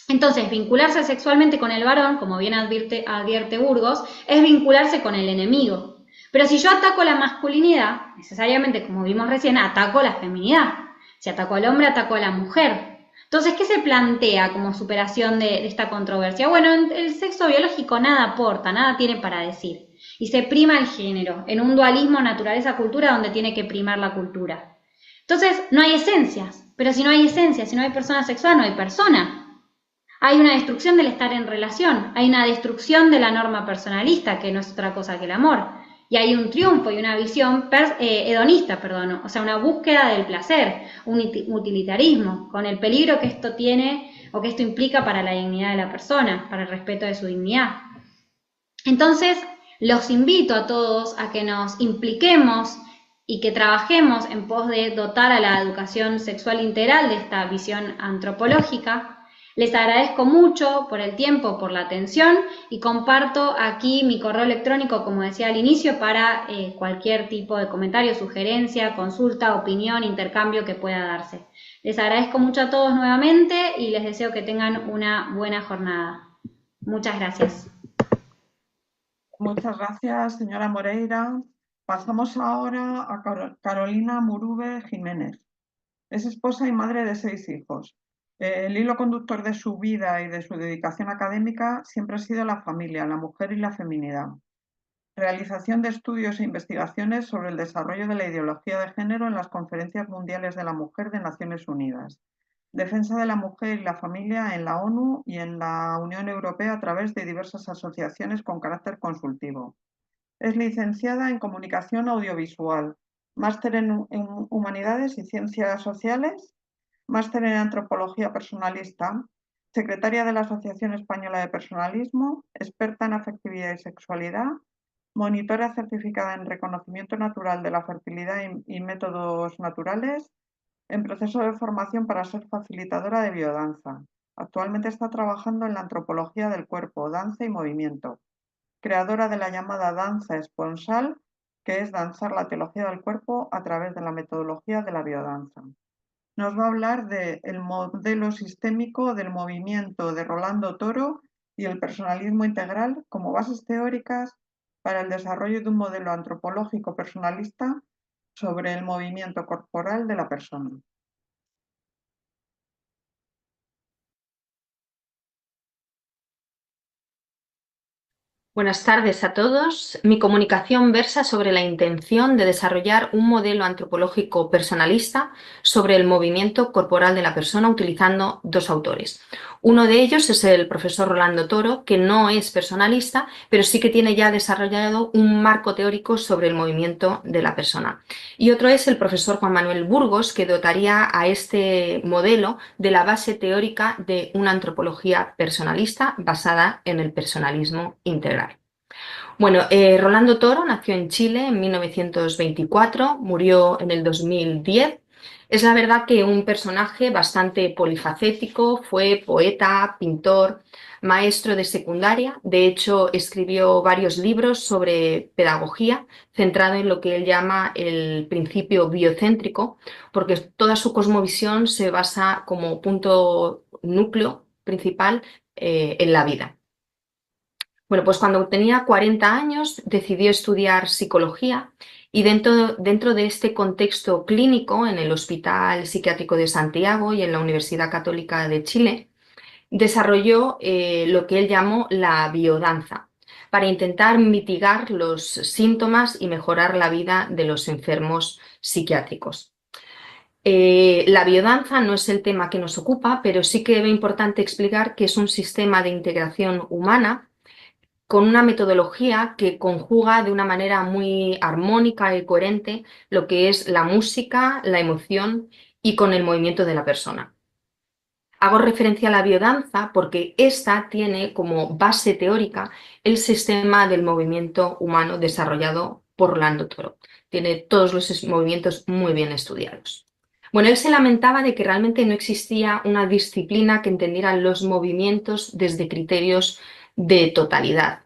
Entonces, vincularse sexualmente con el varón, como bien advierte Burgos, es vincularse con el enemigo. Pero si yo ataco la masculinidad, necesariamente, como vimos recién, ataco la feminidad. Si ataco al hombre, ataco a la mujer. Entonces, ¿qué se plantea como superación de esta controversia? Bueno, el sexo biológico nada aporta, nada tiene para decir. Y se prima el género, en un dualismo naturaleza-cultura donde tiene que primar la cultura. Entonces, no hay esencias. Pero si no hay esencias, si no hay persona sexual, no hay persona. Hay una destrucción del estar en relación, hay una destrucción de la norma personalista, que no es otra cosa que el amor. Y hay un triunfo y una visión hedonista, o sea, una búsqueda del placer, un utilitarismo, con el peligro que esto tiene o que esto implica para la dignidad de la persona, para el respeto de su dignidad. Entonces, los invito a todos a que nos impliquemos y que trabajemos en pos de dotar a la educación sexual integral de esta visión antropológica. Les agradezco mucho por el tiempo, por la atención y comparto aquí mi correo electrónico, como decía al inicio, para cualquier tipo de comentario, sugerencia, consulta, opinión, intercambio que pueda darse. Les agradezco mucho a todos nuevamente y les deseo que tengan una buena jornada. Muchas gracias. Muchas gracias, señora Moreira. Pasamos ahora a Carolina Murube Jiménez. Es esposa y madre de 6 hijos. El hilo conductor de su vida y de su dedicación académica siempre ha sido la familia, la mujer y la feminidad. Realización de estudios e investigaciones sobre el desarrollo de la ideología de género en las Conferencias Mundiales de la Mujer de Naciones Unidas. Defensa de la mujer y la familia en la ONU y en la Unión Europea a través de diversas asociaciones con carácter consultivo. Es licenciada en Comunicación Audiovisual, máster en Humanidades y Ciencias Sociales, máster en Antropología Personalista, secretaria de la Asociación Española de Personalismo, experta en afectividad y sexualidad, monitora certificada en reconocimiento natural de la fertilidad y métodos naturales, en proceso de formación para ser facilitadora de biodanza. Actualmente está trabajando en la antropología del cuerpo, danza y movimiento, creadora de la llamada danza esponsal, que es danzar la teología del cuerpo a través de la metodología de la biodanza. Nos va a hablar del modelo sistémico del movimiento de Rolando Toro y el personalismo integral como bases teóricas para el desarrollo de un modelo antropológico personalista sobre el movimiento corporal de la persona. Buenas tardes a todos. Mi comunicación versa sobre la intención de desarrollar un modelo antropológico personalista sobre el movimiento corporal de la persona utilizando 2 autores. Uno de ellos es el profesor Rolando Toro, que no es personalista, pero sí que tiene ya desarrollado un marco teórico sobre el movimiento de la persona. Y otro es el profesor Juan Manuel Burgos, que dotaría a este modelo de la base teórica de una antropología personalista basada en el personalismo integral. Bueno, Rolando Toro nació en Chile en 1924, murió en el 2010. Es la verdad que un personaje bastante polifacético, fue poeta, pintor, maestro de secundaria. De hecho, escribió varios libros sobre pedagogía, centrado en lo que él llama el principio biocéntrico, porque toda su cosmovisión se basa como punto núcleo principal en la vida. Bueno, pues cuando tenía 40 años decidió estudiar psicología y dentro de este contexto clínico en el Hospital Psiquiátrico de Santiago y en la Universidad Católica de Chile, desarrolló lo que él llamó la biodanza para intentar mitigar los síntomas y mejorar la vida de los enfermos psiquiátricos. La biodanza no es el tema que nos ocupa, pero sí que es importante explicar que es un sistema de integración humana con una metodología que conjuga de una manera muy armónica y coherente lo que es la música, la emoción y con el movimiento de la persona. Hago referencia a la biodanza porque esta tiene como base teórica el sistema del movimiento humano desarrollado por Rolando Toro. Tiene todos los movimientos muy bien estudiados. Bueno, él se lamentaba de que realmente no existía una disciplina que entendiera los movimientos desde criterios de totalidad.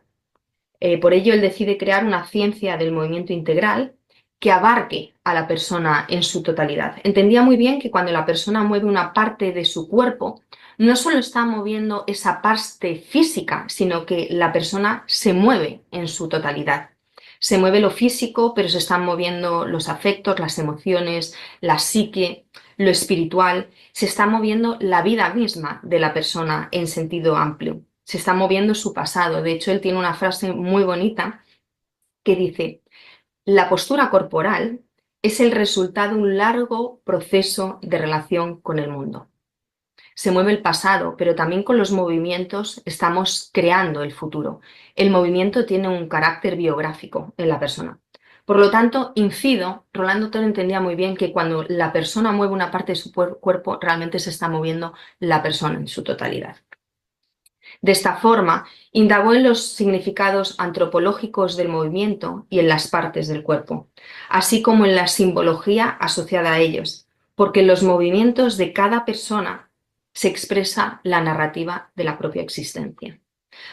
Por ello, él decide crear una ciencia del movimiento integral que abarque a la persona en su totalidad. Entendía muy bien que cuando la persona mueve una parte de su cuerpo, no solo está moviendo esa parte física, sino que la persona se mueve en su totalidad. Se mueve lo físico, pero se están moviendo los afectos, las emociones, la psique, lo espiritual. Se está moviendo la vida misma de la persona en sentido amplio. Se está moviendo su pasado. De hecho, él tiene una frase muy bonita que dice: la postura corporal es el resultado de un largo proceso de relación con el mundo. Se mueve el pasado, pero también con los movimientos estamos creando el futuro. El movimiento tiene un carácter biográfico en la persona. Por lo tanto, Rolando Toro entendía muy bien que cuando la persona mueve una parte de su cuerpo, realmente se está moviendo la persona en su totalidad. De esta forma, indagó en los significados antropológicos del movimiento y en las partes del cuerpo, así como en la simbología asociada a ellos, porque en los movimientos de cada persona se expresa la narrativa de la propia existencia.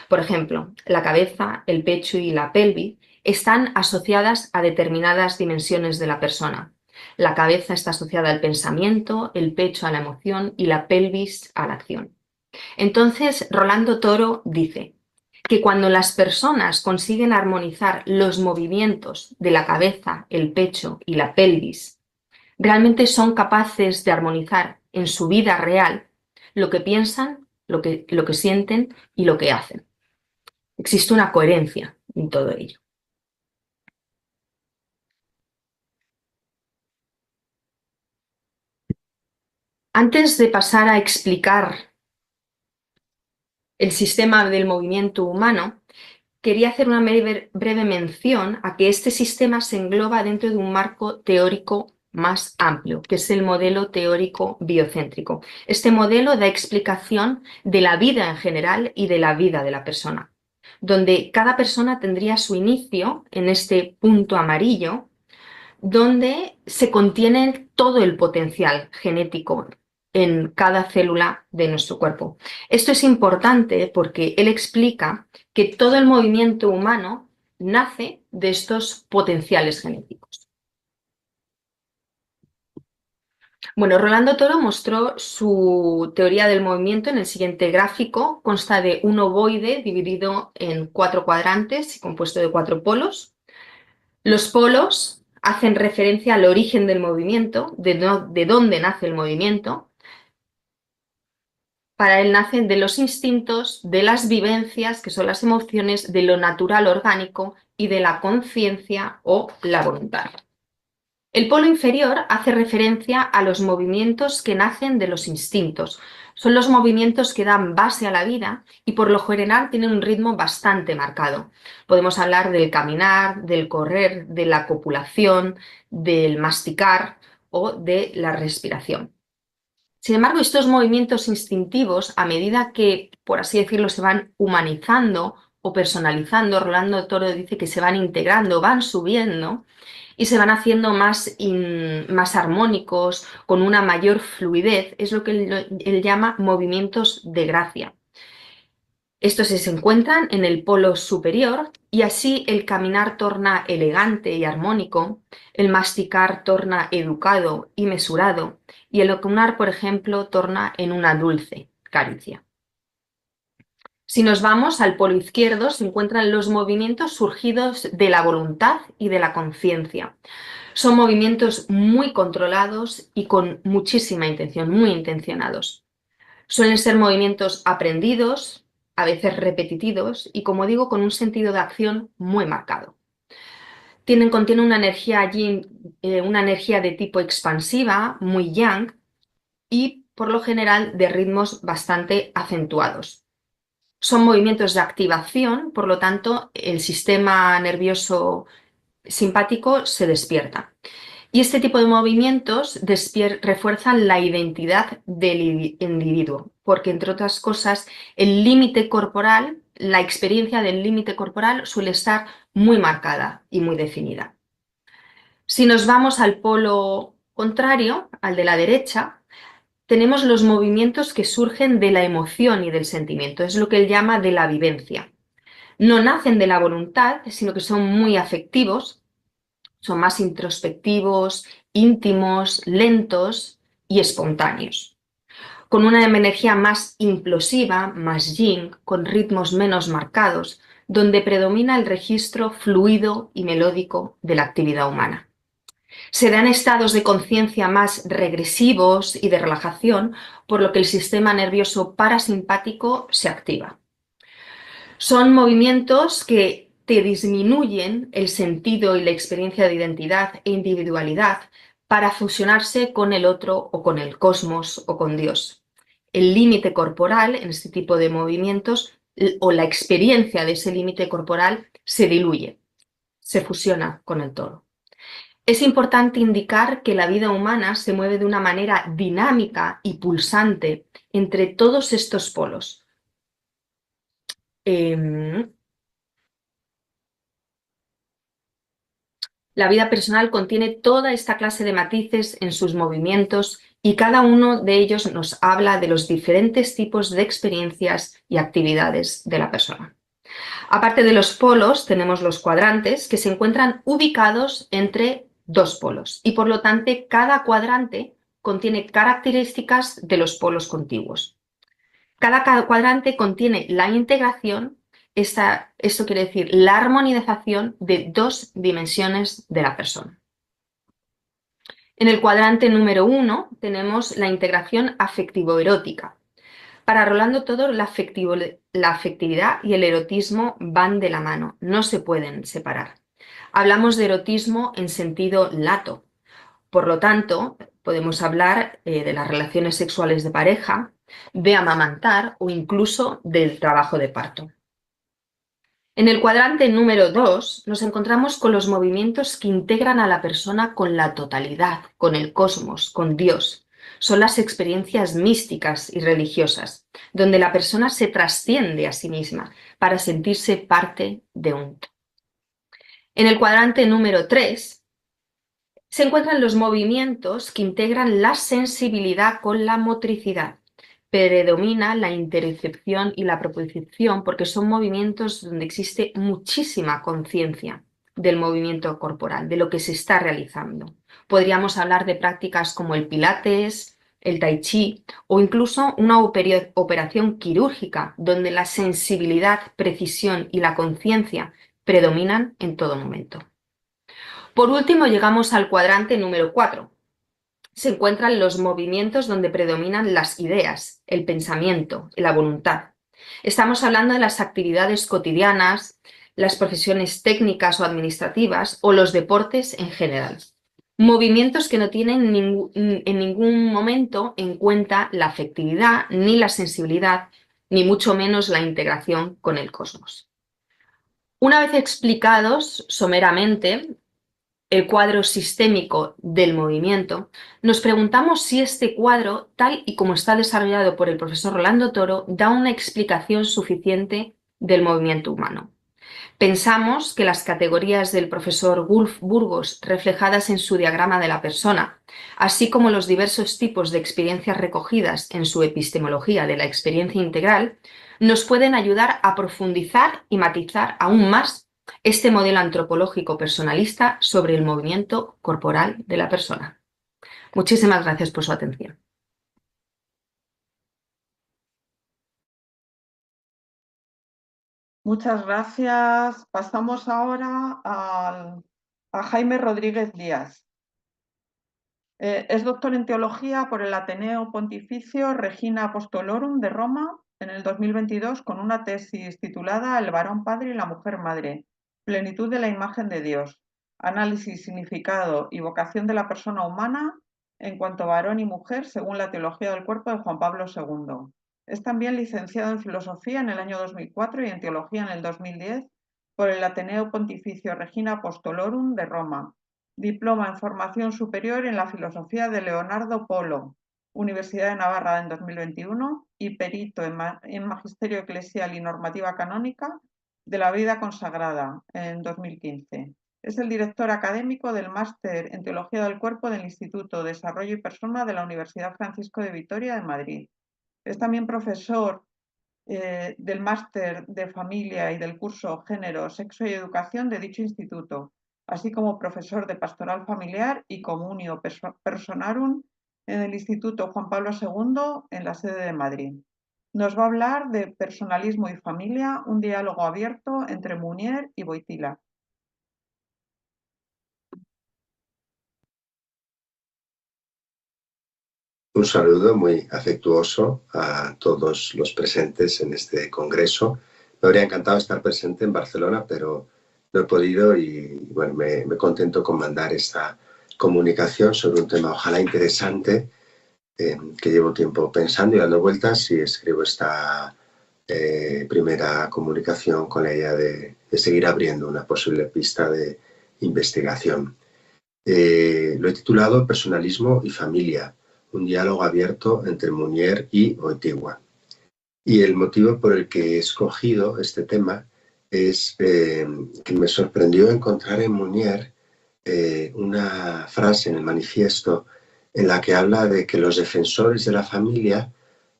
Por ejemplo, la cabeza, el pecho y la pelvis están asociadas a determinadas dimensiones de la persona. La cabeza está asociada al pensamiento, el pecho a la emoción y la pelvis a la acción. Entonces, Rolando Toro dice que cuando las personas consiguen armonizar los movimientos de la cabeza, el pecho y la pelvis, realmente son capaces de armonizar en su vida real lo que piensan, lo que sienten y lo que hacen. Existe una coherencia en todo ello. Antes de pasar a explicar el sistema del movimiento humano, quería hacer una breve mención a que este sistema se engloba dentro de un marco teórico más amplio, que es el modelo teórico biocéntrico. Este modelo da explicación de la vida en general y de la vida de la persona, donde cada persona tendría su inicio en este punto amarillo, donde se contiene todo el potencial genético en cada célula de nuestro cuerpo. Esto es importante porque él explica que todo el movimiento humano nace de estos potenciales genéticos. Bueno, Rolando Toro mostró su teoría del movimiento en el siguiente gráfico. Consta de un ovoide dividido en 4 cuadrantes y compuesto de 4 polos. Los polos hacen referencia al origen del movimiento, de dónde nace el movimiento. Para él nacen de los instintos, de las vivencias, que son las emociones, de lo natural orgánico y de la conciencia o la voluntad. El polo inferior hace referencia a los movimientos que nacen de los instintos. Son los movimientos que dan base a la vida y por lo general tienen un ritmo bastante marcado. Podemos hablar del caminar, del correr, de la copulación, del masticar o de la respiración. Sin embargo, estos movimientos instintivos, a medida que, por así decirlo, se van humanizando o personalizando, Rolando Toro dice que se van integrando, van subiendo y se van haciendo más armónicos, con una mayor fluidez, es lo que él llama movimientos de gracia. Estos se encuentran en el polo superior y así el caminar torna elegante y armónico, el masticar torna educado y mesurado y el ocular, por ejemplo, torna en una dulce caricia. Si nos vamos al polo izquierdo, se encuentran los movimientos surgidos de la voluntad y de la conciencia. Son movimientos muy controlados y con muchísima intención, muy intencionados. Suelen ser movimientos aprendidos, a veces repetitivos y, como digo, con un sentido de acción muy marcado. contienen una energía una energía de tipo expansiva, muy yang, y por lo general de ritmos bastante acentuados. Son movimientos de activación, por lo tanto, el sistema nervioso simpático se despierta. Y este tipo de movimientos refuerzan la identidad del individuo, porque entre otras cosas, el límite corporal, la experiencia del límite corporal suele estar muy marcada y muy definida. Si nos vamos al polo contrario, al de la derecha, tenemos los movimientos que surgen de la emoción y del sentimiento, es lo que él llama de la vivencia. No nacen de la voluntad, sino que son muy afectivos, son más introspectivos, íntimos, lentos y espontáneos, con una energía más implosiva, más yin, con ritmos menos marcados, donde predomina el registro fluido y melódico de la actividad humana. Se dan estados de conciencia más regresivos y de relajación, por lo que el sistema nervioso parasimpático se activa. Son movimientos que te disminuyen el sentido y la experiencia de identidad e individualidad para fusionarse con el otro o con el cosmos o con Dios. El límite corporal en este tipo de movimientos o la experiencia de ese límite corporal se diluye, se fusiona con el todo. Es importante indicar que la vida humana se mueve de una manera dinámica y pulsante entre todos estos polos. La vida personal contiene toda esta clase de matices en sus movimientos y cada uno de ellos nos habla de los diferentes tipos de experiencias y actividades de la persona. Aparte de los polos, tenemos los cuadrantes que se encuentran ubicados entre dos polos y por lo tanto cada cuadrante contiene características de los polos contiguos. Cada cuadrante contiene la integración, esto quiere decir la armonización de dos dimensiones de la persona. En el cuadrante número 1 tenemos la integración afectivo-erótica. Para Rolando Todor, la afectividad y el erotismo van de la mano, no se pueden separar. Hablamos de erotismo en sentido lato. Por lo tanto, podemos hablar de las relaciones sexuales de pareja, de amamantar o incluso del trabajo de parto. En el cuadrante número 2 nos encontramos con los movimientos que integran a la persona con la totalidad, con el cosmos, con Dios. Son las experiencias místicas y religiosas, donde la persona se trasciende a sí misma para sentirse parte de un todo. En el cuadrante número 3 se encuentran los movimientos que integran la sensibilidad con la motricidad. Predomina la interocepción y la propriocepción porque son movimientos donde existe muchísima conciencia del movimiento corporal, de lo que se está realizando. Podríamos hablar de prácticas como el pilates, el tai chi o incluso una operación quirúrgica donde la sensibilidad, precisión y la conciencia predominan en todo momento. Por último, llegamos al cuadrante número 4. Se encuentran los movimientos donde predominan las ideas, el pensamiento y la voluntad. Estamos hablando de las actividades cotidianas, las profesiones técnicas o administrativas o los deportes en general. Movimientos que no tienen en ningún momento en cuenta la afectividad ni la sensibilidad, ni mucho menos la integración con el cosmos. Una vez explicados someramente el cuadro sistémico del movimiento, nos preguntamos si este cuadro, tal y como está desarrollado por el profesor Rolando Toro, da una explicación suficiente del movimiento humano. Pensamos que las categorías del profesor Wolf Burgos, reflejadas en su diagrama de la persona, así como los diversos tipos de experiencias recogidas en su epistemología de la experiencia integral, nos pueden ayudar a profundizar y matizar aún más este modelo antropológico personalista sobre el movimiento corporal de la persona. Muchísimas gracias por su atención. Muchas gracias. Pasamos ahora a Jaime Rodríguez Díaz. Es doctor en teología por el Ateneo Pontificio Regina Apostolorum de Roma en el 2022 con una tesis titulada El varón padre y la mujer madre, plenitud de la imagen de Dios. Análisis, significado y vocación de la persona humana en cuanto a varón y mujer según la teología del cuerpo de Juan Pablo II. Es también licenciado en Filosofía en el año 2004 y en Teología en el 2010 por el Ateneo Pontificio Regina Apostolorum de Roma. Diploma en Formación Superior en la Filosofía de Leonardo Polo, Universidad de Navarra en 2021 y perito en Magisterio Eclesial y Normativa Canónica de la Vida Consagrada en 2015. Es el director académico del Máster en Teología del Cuerpo del Instituto Desarrollo y Persona de la Universidad Francisco de Vitoria de Madrid. Es también profesor del Máster de Familia y del curso Género, Sexo y Educación de dicho instituto, así como profesor de Pastoral Familiar y Communio Personarum en el Instituto Juan Pablo II en la sede de Madrid. Nos va a hablar de personalismo y familia, un diálogo abierto entre Munier y Wojtyła. Un saludo muy afectuoso a todos los presentes en este congreso. Me habría encantado estar presente en Barcelona, pero no he podido y bueno, me contento con mandar esta comunicación sobre un tema ojalá interesante que llevo tiempo pensando y dando vueltas, y escribo esta primera comunicación con la idea de seguir abriendo una posible pista de investigación. Lo he titulado Personalismo y familia, un diálogo abierto entre Munier y Wojtyła. Y el motivo por el que he escogido este tema es que me sorprendió encontrar en Munier una frase en el manifiesto en la que habla de que los defensores de la familia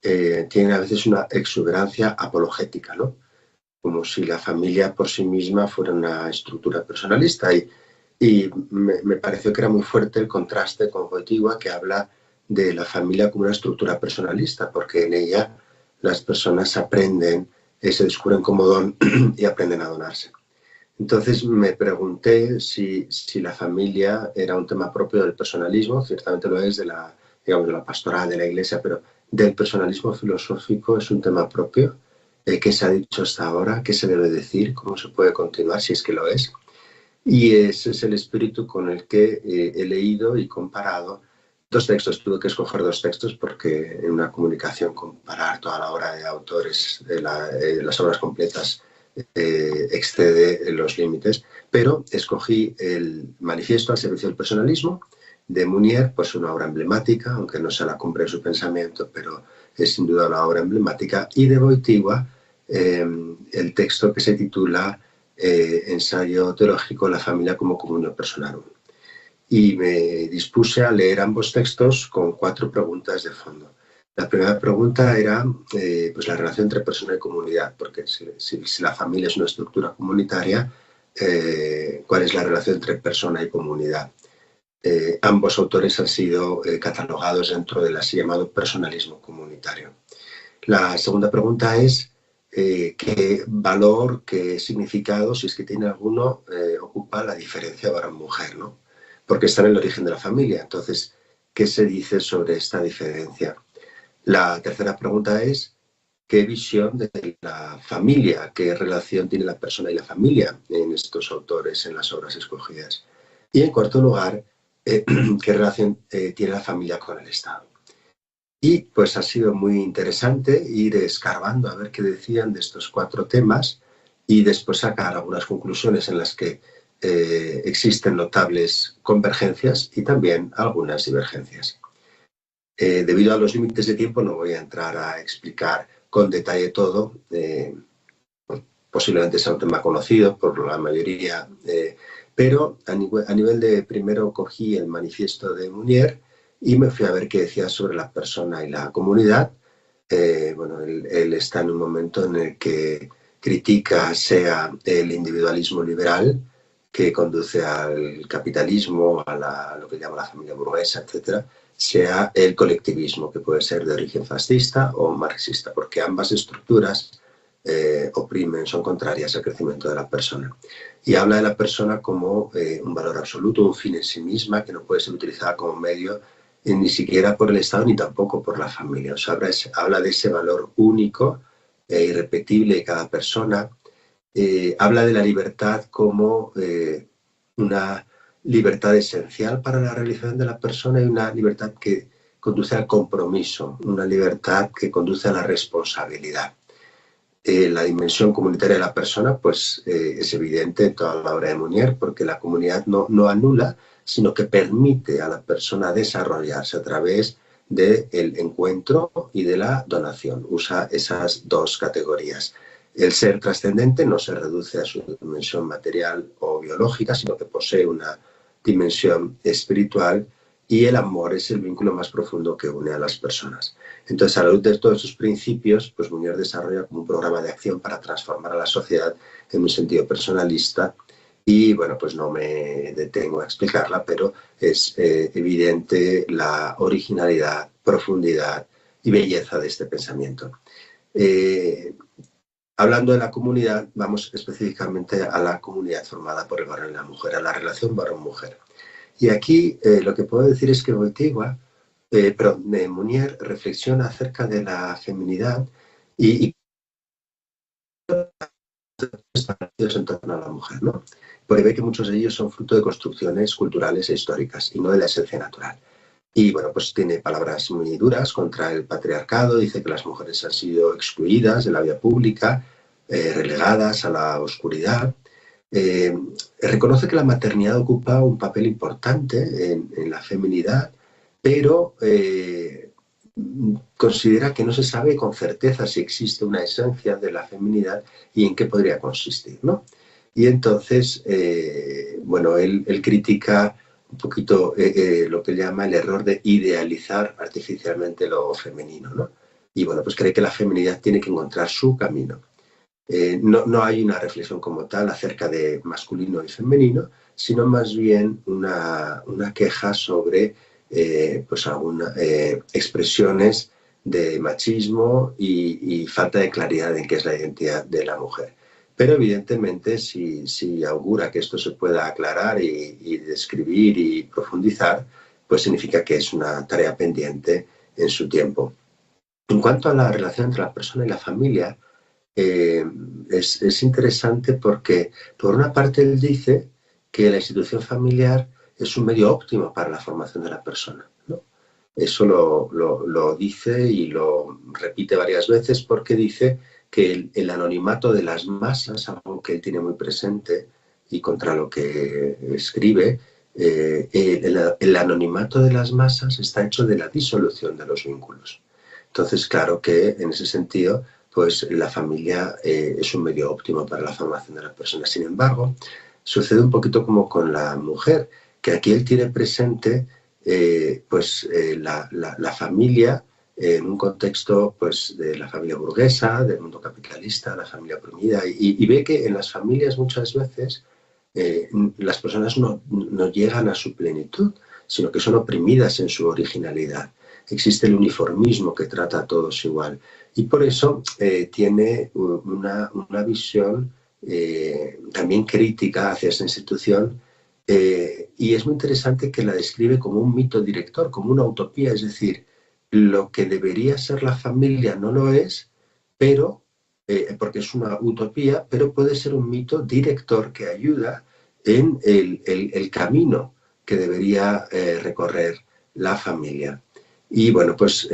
tienen a veces una exuberancia apologética, ¿no? Como si la familia por sí misma fuera una estructura personalista. Y me pareció que era muy fuerte el contraste con Wojtyła, que habla de la familia como una estructura personalista, porque en ella las personas aprenden, se descubren como don y aprenden a donarse. Entonces me pregunté si la familia era un tema propio del personalismo. Ciertamente lo es de la pastoral de la Iglesia, pero del personalismo filosófico es un tema propio. ¿Qué se ha dicho hasta ahora? ¿Qué se debe decir? ¿Cómo se puede continuar si es que lo es? Y ese es el espíritu con el que he leído y comparado dos textos. Tuve que escoger dos textos porque en una comunicación comparar toda la obra de autores de las obras completas excede los límites, pero escogí el Manifiesto al servicio del personalismo de Munier, pues una obra emblemática, aunque no sea la cumbre de su pensamiento, pero es sin duda una obra emblemática, y de Wojtyła el texto que se titula Ensayo teológico, la familia como comunio personarum. Y me dispuse a leer ambos textos con 4 preguntas de fondo. La primera pregunta era pues la relación entre persona y comunidad, porque si la familia es una estructura comunitaria, ¿cuál es la relación entre persona y comunidad? Ambos autores han sido catalogados dentro del así llamado personalismo comunitario. La segunda pregunta es qué valor, qué significado, si es que tiene alguno, ocupa la diferencia varón-mujer, ¿no? Porque está en el origen de la familia. Entonces, ¿qué se dice sobre esta diferencia? La tercera pregunta es ¿qué visión de la familia, qué relación tiene la persona y la familia en estos autores, en las obras escogidas? Y en cuarto lugar, ¿qué relación tiene la familia con el Estado? Y pues ha sido muy interesante ir escarbando a ver qué decían de estos 4 temas y después sacar algunas conclusiones en las que existen notables convergencias y también algunas divergencias. Debido a los límites de tiempo no voy a entrar a explicar con detalle todo, posiblemente sea un tema conocido por la mayoría, pero a nivel de primero cogí el manifiesto de Munier y me fui a ver qué decía sobre la persona y la comunidad. Bueno, él está en un momento en el que critica sea el individualismo liberal que conduce al capitalismo, a lo que llama la familia burguesa, etcétera, sea el colectivismo, que puede ser de origen fascista o marxista, porque ambas estructuras oprimen, son contrarias al crecimiento de la persona. Y habla de la persona como un valor absoluto, un fin en sí misma, que no puede ser utilizada como medio ni siquiera por el Estado ni tampoco por la familia. O sea, habla de ese valor único e irrepetible de cada persona. Habla de la libertad como una libertad esencial para la realización de la persona y una libertad que conduce al compromiso, una libertad que conduce a la responsabilidad. La dimensión comunitaria de la persona pues, es evidente en toda la obra de Munier, porque la comunidad no anula, sino que permite a la persona desarrollarse a través del encuentro y de la donación. Usa esas dos categorías. El ser trascendente no se reduce a su dimensión material o biológica, sino que posee una dimensión espiritual, y el amor es el vínculo más profundo que une a las personas. Entonces, a la luz de todos esos principios, pues Munier desarrolla como un programa de acción para transformar a la sociedad en un sentido personalista. Y bueno, pues no me detengo a explicarla, pero es evidente la originalidad, profundidad y belleza de este pensamiento. Hablando de la comunidad, vamos específicamente a la comunidad formada por el varón y la mujer, a la relación varón-mujer. Y aquí lo que puedo decir es que Munier reflexiona acerca de la feminidad y en torno a la mujer, ¿no? Porque ve que muchos de ellos son fruto de construcciones culturales e históricas y no de la esencia natural. Y bueno, pues tiene palabras muy duras contra el patriarcado, dice que las mujeres han sido excluidas de la vida pública, relegadas a la oscuridad. Reconoce que la maternidad ocupa un papel importante en la feminidad, pero considera que no se sabe con certeza si existe una esencia de la feminidad y en qué podría consistir, ¿no? Y entonces, bueno, él critica un poquito lo que llama el error de idealizar artificialmente lo femenino, ¿no? Y bueno, pues cree que la feminidad tiene que encontrar su camino. No hay una reflexión como tal acerca de masculino y femenino, sino más bien una queja sobre pues algunas expresiones de machismo y falta de claridad en qué es la identidad de la mujer. Pero evidentemente si augura que esto se pueda aclarar y describir y profundizar, pues significa que es una tarea pendiente en su tiempo. En cuanto a la relación entre la persona y la familia, es interesante porque, por una parte, él dice que la institución familiar es un medio óptimo para la formación de la persona, ¿no? Eso lo dice y lo repite varias veces porque dice que el anonimato de las masas, algo que él tiene muy presente y contra lo que escribe, el anonimato de las masas está hecho de la disolución de los vínculos. Entonces, claro que en ese sentido, pues la familia es un medio óptimo para la formación de la persona. Sin embargo, sucede un poquito como con la mujer, que aquí él tiene presente la familia en un contexto pues, de la familia burguesa, del mundo capitalista, la familia oprimida, y ve que en las familias muchas veces las personas no llegan a su plenitud, sino que son oprimidas en su originalidad. Existe el uniformismo que trata a todos igual. Y por eso tiene una visión también crítica hacia esa institución, y es muy interesante que la describe como un mito director, como una utopía, es decir, lo que debería ser la familia no lo es, pero porque es una utopía, pero puede ser un mito director que ayuda en el camino que debería recorrer la familia. Y bueno, pues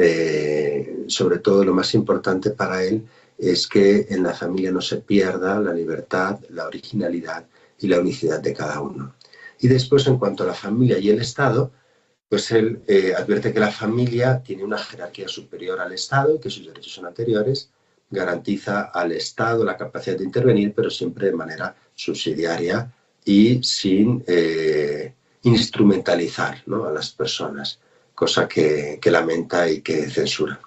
sobre todo lo más importante para él es que en la familia no se pierda la libertad, la originalidad y la unicidad de cada uno. Y después, en cuanto a la familia y el Estado, pues él advierte que la familia tiene una jerarquía superior al Estado y que sus derechos son anteriores, garantiza al Estado la capacidad de intervenir, pero siempre de manera subsidiaria y sin instrumentalizar, ¿no?, a las personas, cosa que lamenta y que censura.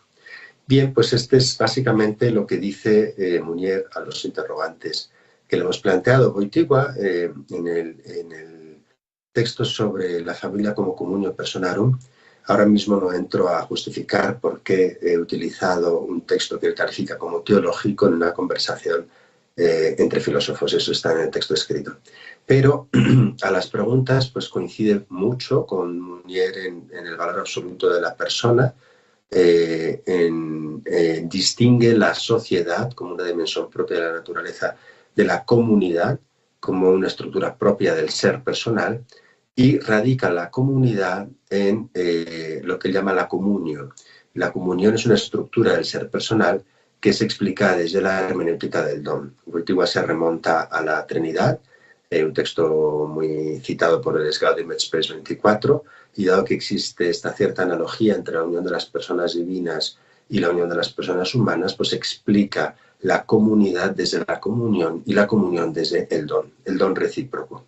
Bien, pues este es básicamente lo que dice Munier a los interrogantes que le hemos planteado. Wojtyła, en el texto sobre la familia como communio personarum, ahora mismo no entro a justificar por qué he utilizado un texto que él califica como teológico en una conversación entre filósofos, eso está en el texto escrito. Pero a las preguntas pues coincide mucho con Munier en el valor absoluto de la persona, distingue la sociedad como una dimensión propia de la naturaleza de la comunidad como una estructura propia del ser personal y radica la comunidad en lo que llama la comunión. La comunión es una estructura del ser personal que se explica desde la hermenéutica del don. Wojtyła se remonta a la Trinidad, un texto muy citado por el Gaudium et Spes 24, y dado que existe esta cierta analogía entre la unión de las personas divinas y la unión de las personas humanas, pues explica la comunidad desde la comunión y la comunión desde el don recíproco.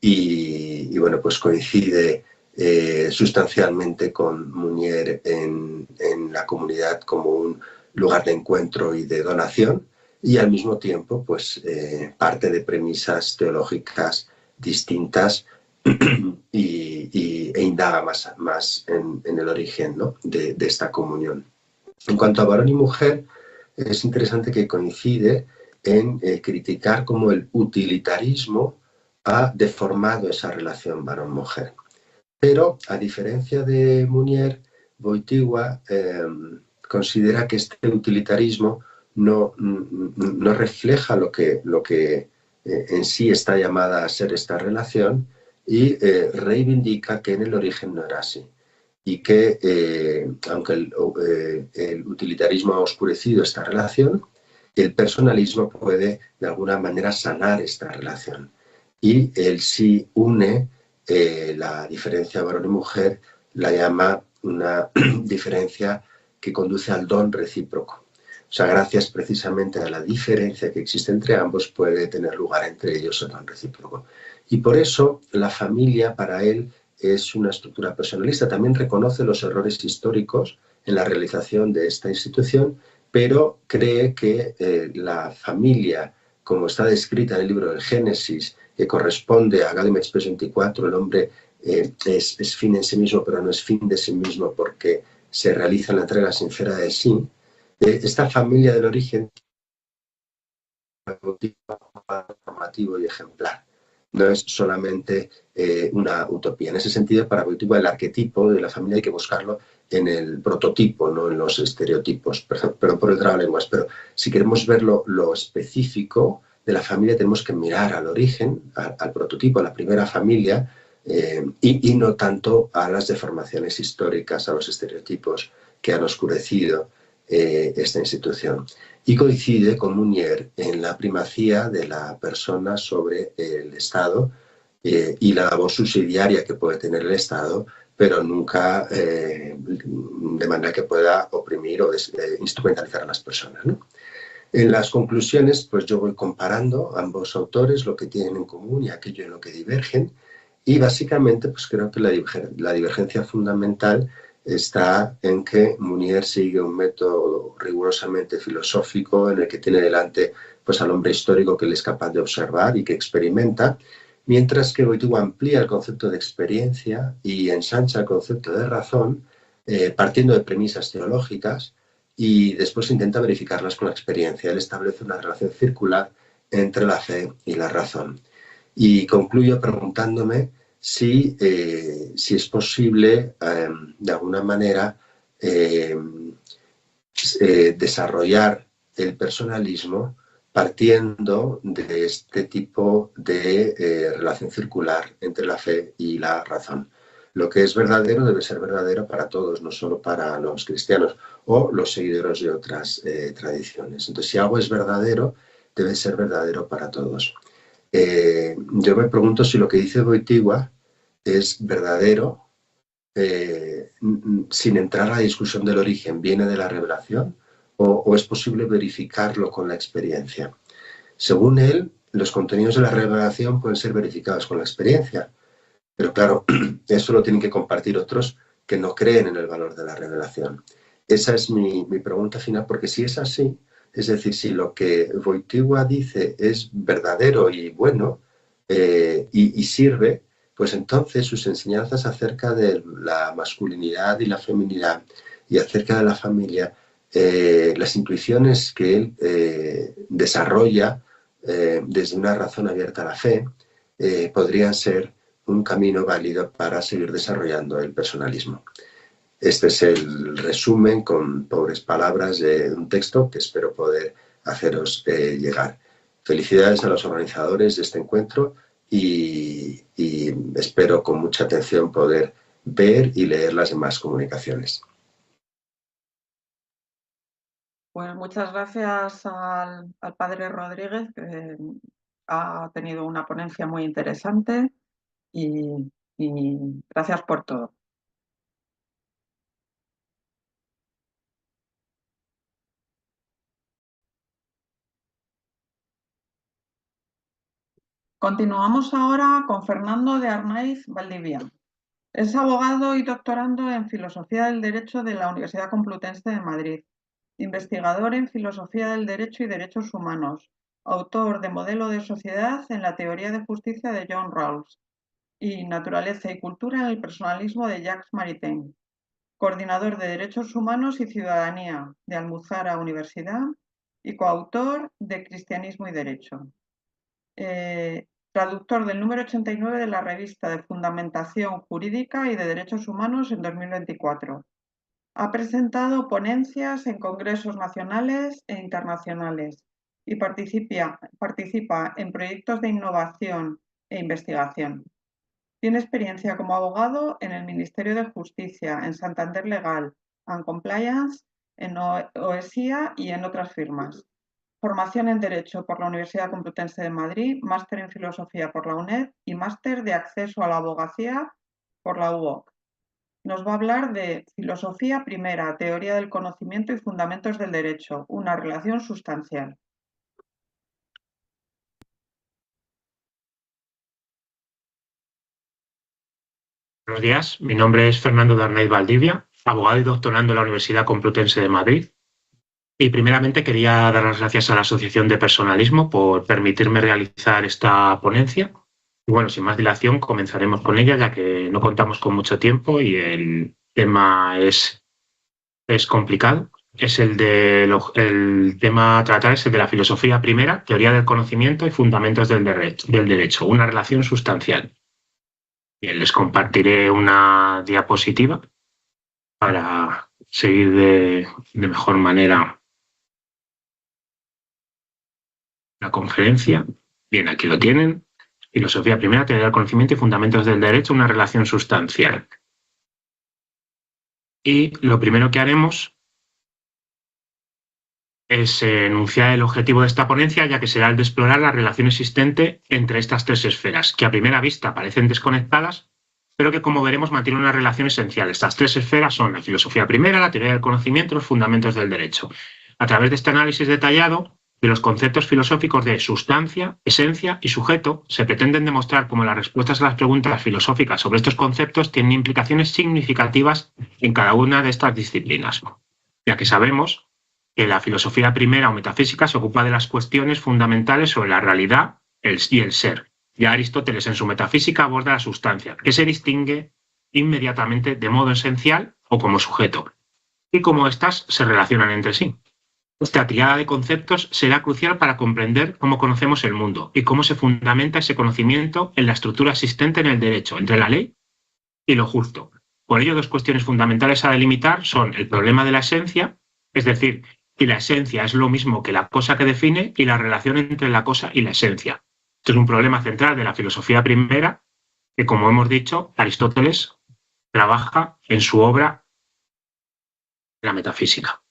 Y bueno, pues coincide sustancialmente con Munier en la comunidad como un lugar de encuentro y de donación, y al mismo tiempo pues parte de premisas teológicas distintas e indaga más en el origen, ¿no?, de esta comunión. En cuanto a varón y mujer, es interesante que coincide en criticar cómo el utilitarismo ha deformado esa relación varón-mujer. Pero, a diferencia de Munier, Wojtyła considera que este utilitarismo no refleja lo que en sí está llamada a ser esta relación, y reivindica que en el origen no era así. Y que, aunque el utilitarismo ha oscurecido esta relación, el personalismo puede de alguna manera sanar esta relación. Y él sí une la diferencia varón y mujer, la llama una diferencia que conduce al don recíproco. O sea, gracias precisamente a la diferencia que existe entre ambos, puede tener lugar entre ellos el don recíproco. Y por eso la familia para él es una estructura personalista. También reconoce los errores históricos en la realización de esta institución, pero cree que la familia, como está descrita en el libro del Génesis, que corresponde a Gaudium et Spes 24, el hombre es fin en sí mismo, pero no es fin de sí mismo porque se realiza la entrega sincera de sí. Esta familia del origen es formativo y ejemplar. No es solamente una utopía. En ese sentido, para Wojtyła, el arquetipo de la familia hay que buscarlo en el prototipo, no en los estereotipos. Perdón por el trabalenguas, pero si queremos ver lo específico de la familia, tenemos que mirar al origen, al prototipo, a la primera familia, y no tanto a las deformaciones históricas, a los estereotipos que han oscurecido esta institución. Y coincide con Munier en la primacía de la persona sobre el Estado y la labor subsidiaria que puede tener el Estado, pero nunca de manera que pueda oprimir o instrumentalizar a las personas, ¿no? En las conclusiones, pues yo voy comparando ambos autores, lo que tienen en común y aquello en lo que divergen, y básicamente pues creo que la divergencia fundamental está en que Munier sigue un método rigurosamente filosófico en el que tiene delante pues al hombre histórico que él es capaz de observar y que experimenta, mientras que Wojtyła amplía el concepto de experiencia y ensancha el concepto de razón, partiendo de premisas teológicas, y después intenta verificarlas con la experiencia. Él establece una relación circular entre la fe y la razón. Y concluyo preguntándome si es posible, de alguna manera, desarrollar el personalismo partiendo de este tipo de relación circular entre la fe y la razón. Lo que es verdadero debe ser verdadero para todos, no solo para los cristianos o los seguidores de otras tradiciones. Entonces, si algo es verdadero, debe ser verdadero para todos. Yo me pregunto si lo que dice Wojtyła es verdadero sin entrar a la discusión del origen, ¿viene de la revelación o es posible verificarlo con la experiencia? Según él, los contenidos de la revelación pueden ser verificados con la experiencia, pero claro, eso lo tienen que compartir otros que no creen en el valor de la revelación. Esa es mi pregunta final, porque si es así, es decir, si lo que Wojtyła dice es verdadero y bueno y sirve, pues entonces sus enseñanzas acerca de la masculinidad y la feminidad y acerca de la familia, las intuiciones que él desarrolla desde una razón abierta a la fe, podrían ser un camino válido para seguir desarrollando el personalismo. Este es el resumen con pobres palabras de un texto que espero poder haceros llegar. felicidades a los organizadores de este encuentro y espero con mucha atención poder ver y leer las demás comunicaciones. Pues muchas gracias al padre Rodríguez, que ha tenido una ponencia muy interesante y gracias por todo. Continuamos ahora con Fernando de Arnaiz Valdivia. Es abogado y doctorando en Filosofía del Derecho de la Universidad Complutense de Madrid, investigador en Filosofía del Derecho y Derechos Humanos, autor de Modelo de Sociedad en la Teoría de Justicia de John Rawls y Naturaleza y Cultura en el Personalismo de Jacques Maritain, coordinador de Derechos Humanos y Ciudadanía de Almuzara Universidad y coautor de Cristianismo y Derecho. Traductor del número 89 de la revista de Fundamentación Jurídica y de Derechos Humanos en 2024. Ha presentado ponencias en congresos nacionales e internacionales y participa en proyectos de innovación e investigación. Tiene experiencia como abogado en el Ministerio de Justicia, en Santander Legal and Compliance, en OESIA y en otras firmas. Formación en Derecho por la Universidad Complutense de Madrid, máster en Filosofía por la UNED y máster de Acceso a la Abogacía por la UOC. Nos va a hablar de Filosofía Primera, Teoría del Conocimiento y Fundamentos del Derecho, una relación sustancial. Buenos días, mi nombre es Fernando de Arnaiz Valdivia, abogado y doctorando en la Universidad Complutense de Madrid. Y primeramente quería dar las gracias a la Asociación de Personalismo por permitirme realizar esta ponencia. Y bueno, sin más dilación, comenzaremos con ella, ya que no contamos con mucho tiempo y el tema es complicado. El tema a tratar es el de la filosofía primera, teoría del conocimiento y fundamentos del derecho, una relación sustancial. Bien, les compartiré una diapositiva para seguir de mejor manera la conferencia. Bien, aquí lo tienen. Filosofía primera, teoría del conocimiento y fundamentos del derecho, una relación sustancial. Y lo primero que haremos es enunciar el objetivo de esta ponencia, ya que será el de explorar la relación existente entre estas tres esferas, que a primera vista parecen desconectadas, pero que, como veremos, mantienen una relación esencial. Estas tres esferas son la filosofía primera, la teoría del conocimiento y los fundamentos del derecho. A través de este análisis detallado de los conceptos filosóficos de sustancia, esencia y sujeto, se pretenden demostrar cómo las respuestas a las preguntas filosóficas sobre estos conceptos tienen implicaciones significativas en cada una de estas disciplinas, ya que sabemos que la filosofía primera o metafísica se ocupa de las cuestiones fundamentales sobre la realidad y el ser. Ya Aristóteles en su metafísica aborda la sustancia, que se distingue inmediatamente de modo esencial o como sujeto, y cómo éstas se relacionan entre sí. Esta triada de conceptos será crucial para comprender cómo conocemos el mundo y cómo se fundamenta ese conocimiento en la estructura existente en el derecho, entre la ley y lo justo. Por ello, dos cuestiones fundamentales a delimitar son el problema de la esencia, es decir, si la esencia es lo mismo que la cosa que define, y la relación entre la cosa y la esencia. Este es un problema central de la filosofía primera que, como hemos dicho, Aristóteles trabaja en su obra La metafísica.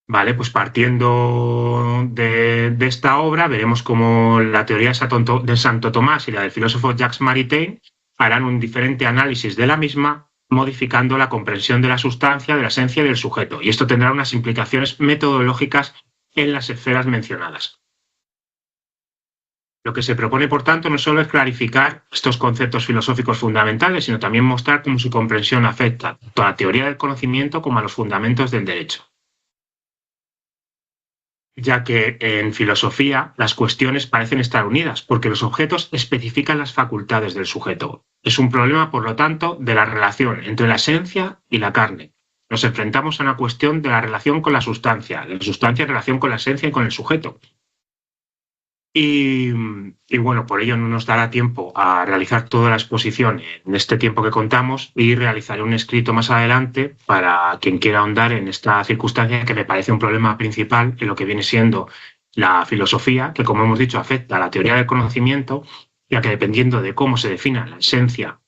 Vale, pues partiendo de esta obra, veremos cómo la teoría de Santo Tomás y la del filósofo Jacques Maritain harán un diferente análisis de la misma, modificando la comprensión de la sustancia, de la esencia y del sujeto. Y esto tendrá unas implicaciones metodológicas en las esferas mencionadas. Lo que se propone, por tanto, no solo es clarificar estos conceptos filosóficos fundamentales, sino también mostrar cómo su comprensión afecta tanto a la teoría del conocimiento como a los fundamentos del derecho. Ya que en filosofía las cuestiones parecen estar unidas, porque los objetos especifican las facultades del sujeto. Es un problema, por lo tanto, de la relación entre la esencia y la carne. Nos enfrentamos a una cuestión de la relación con la sustancia en relación con la esencia y con el sujeto. Y bueno, por ello no nos dará tiempo a realizar toda la exposición en este tiempo que contamos, y realizaré un escrito más adelante para quien quiera ahondar en esta circunstancia, que me parece un problema principal en lo que viene siendo la filosofía, que como hemos dicho afecta a la teoría del conocimiento, ya que dependiendo de cómo se defina la esencia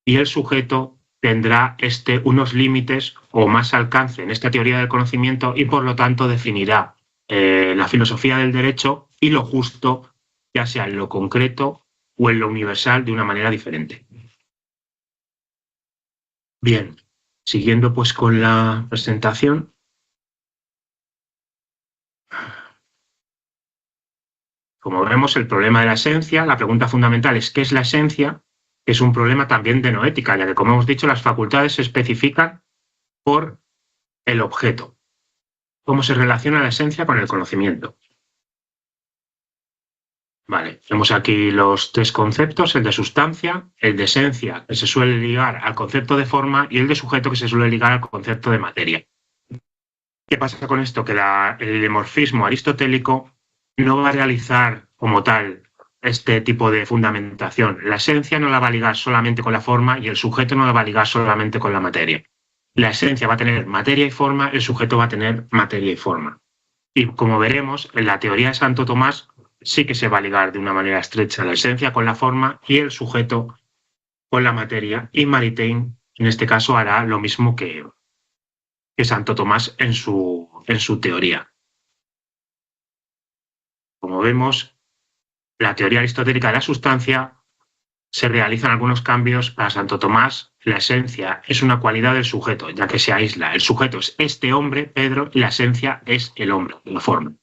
y el sujeto, tendrá unos límites o más alcance en esta teoría del conocimiento y por lo tanto definirá la filosofía del derecho y lo justo, ya sea en lo concreto o en lo universal, de una manera diferente. Bien, siguiendo pues con la presentación. Como vemos, el problema de la esencia, la pregunta fundamental es ¿qué es la esencia? Es un problema también de noética, ya que, como hemos dicho, las facultades se especifican por el objeto. ¿Cómo se relaciona la esencia con el conocimiento? Vale, tenemos aquí los tres conceptos, el de sustancia, el de esencia, que se suele ligar al concepto de forma, y el de sujeto, que se suele ligar al concepto de materia. ¿Qué pasa con esto? Que el dimorfismo aristotélico no va a realizar como tal este tipo de fundamentación. La esencia no la va a ligar solamente con la forma y el sujeto no la va a ligar solamente con la materia. La esencia va a tener materia y forma, el sujeto va a tener materia y forma. Y como veremos, en la teoría de Santo Tomás sí que se va a ligar de una manera estrecha la esencia con la forma y el sujeto con la materia. Y Maritain, en este caso, hará lo mismo que Santo Tomás en su teoría. Como vemos, la teoría aristotélica de la sustancia se realizan algunos cambios. Para Santo Tomás, la esencia es una cualidad del sujeto, ya que se aísla. El sujeto es este hombre, Pedro, y la esencia es el hombre, la forma.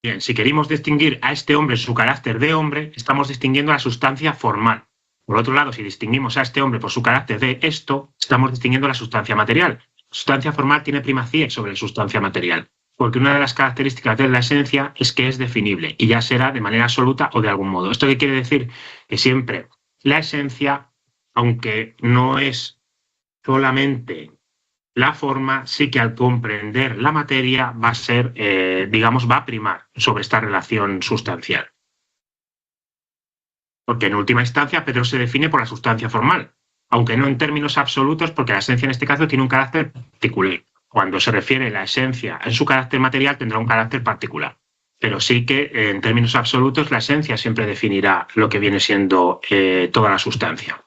Bien, si queremos distinguir a este hombre su carácter de hombre, estamos distinguiendo la sustancia formal. Por otro lado, si distinguimos a este hombre por su carácter de esto, estamos distinguiendo la sustancia material. La sustancia formal tiene primacía sobre la sustancia material, porque una de las características de la esencia es que es definible, y ya será de manera absoluta o de algún modo. ¿Esto qué quiere decir? Que siempre la esencia, aunque no es solamente la forma, sí que al comprender la materia va a ser, va a primar sobre esta relación sustancial. Porque en última instancia Pedro se define por la sustancia formal, aunque no en términos absolutos, porque la esencia en este caso tiene un carácter particular. Cuando se refiere a la esencia en su carácter material tendrá un carácter particular. Pero sí que en términos absolutos la esencia siempre definirá lo que viene siendo toda la sustancia.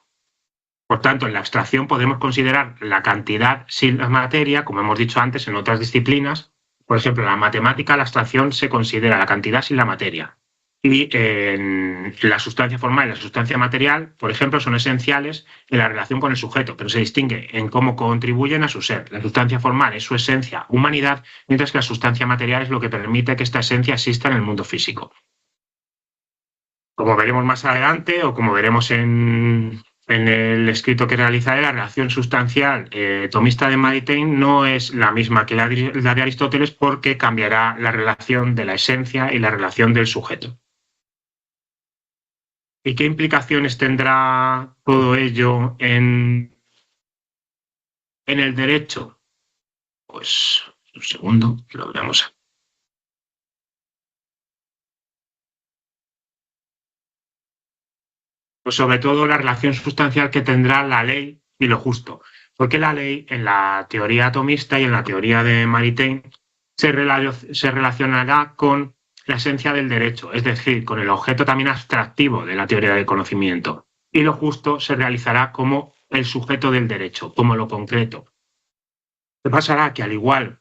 Por tanto, en la abstracción podemos considerar la cantidad sin la materia, como hemos dicho antes en otras disciplinas. Por ejemplo, en la matemática la abstracción se considera la cantidad sin la materia. Y en la sustancia formal y la sustancia material, por ejemplo, son esenciales en la relación con el sujeto, pero se distingue en cómo contribuyen a su ser. La sustancia formal es su esencia, humanidad, mientras que la sustancia material es lo que permite que esta esencia exista en el mundo físico. Como veremos más adelante, o como veremos en el escrito que realizaré, la relación sustancial tomista de Maritain no es la misma que la de Aristóteles, porque cambiará la relación de la esencia y la relación del sujeto. ¿Y qué implicaciones tendrá todo ello en el derecho? Pues un segundo, que lo veamos. Pues sobre todo la relación sustancial que tendrá la ley y lo justo. Porque la ley, en la teoría atomista y en la teoría de Maritain, se relacionará con la esencia del derecho, es decir, con el objeto también abstractivo de la teoría del conocimiento. Y lo justo se realizará como el sujeto del derecho, como lo concreto. ¿Qué pasará? Que al igual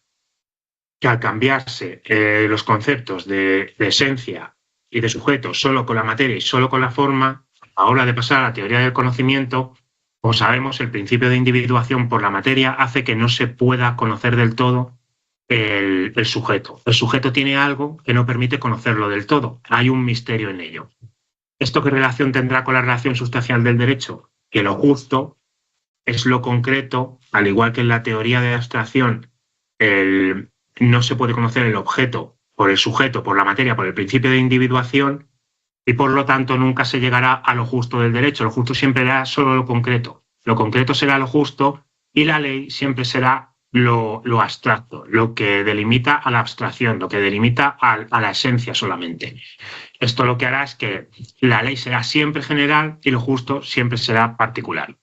que al cambiarse los conceptos de esencia y de sujeto solo con la materia y solo con la forma, a la hora de pasar a la teoría del conocimiento, como sabemos, el principio de individuación por la materia hace que no se pueda conocer del todo el sujeto. El sujeto tiene algo que no permite conocerlo del todo. Hay un misterio en ello. ¿Esto qué relación tendrá con la relación sustancial del derecho? Que lo justo es lo concreto, al igual que en la teoría de abstracción no se puede conocer el objeto por el sujeto, por la materia, por el principio de individuación, y por lo tanto nunca se llegará a lo justo del derecho. Lo justo siempre será solo lo concreto. Lo concreto será lo justo y la ley siempre será lo abstracto, lo que delimita a la abstracción, lo que delimita a la esencia solamente. Esto lo que hará es que la ley será siempre general y lo justo siempre será particular.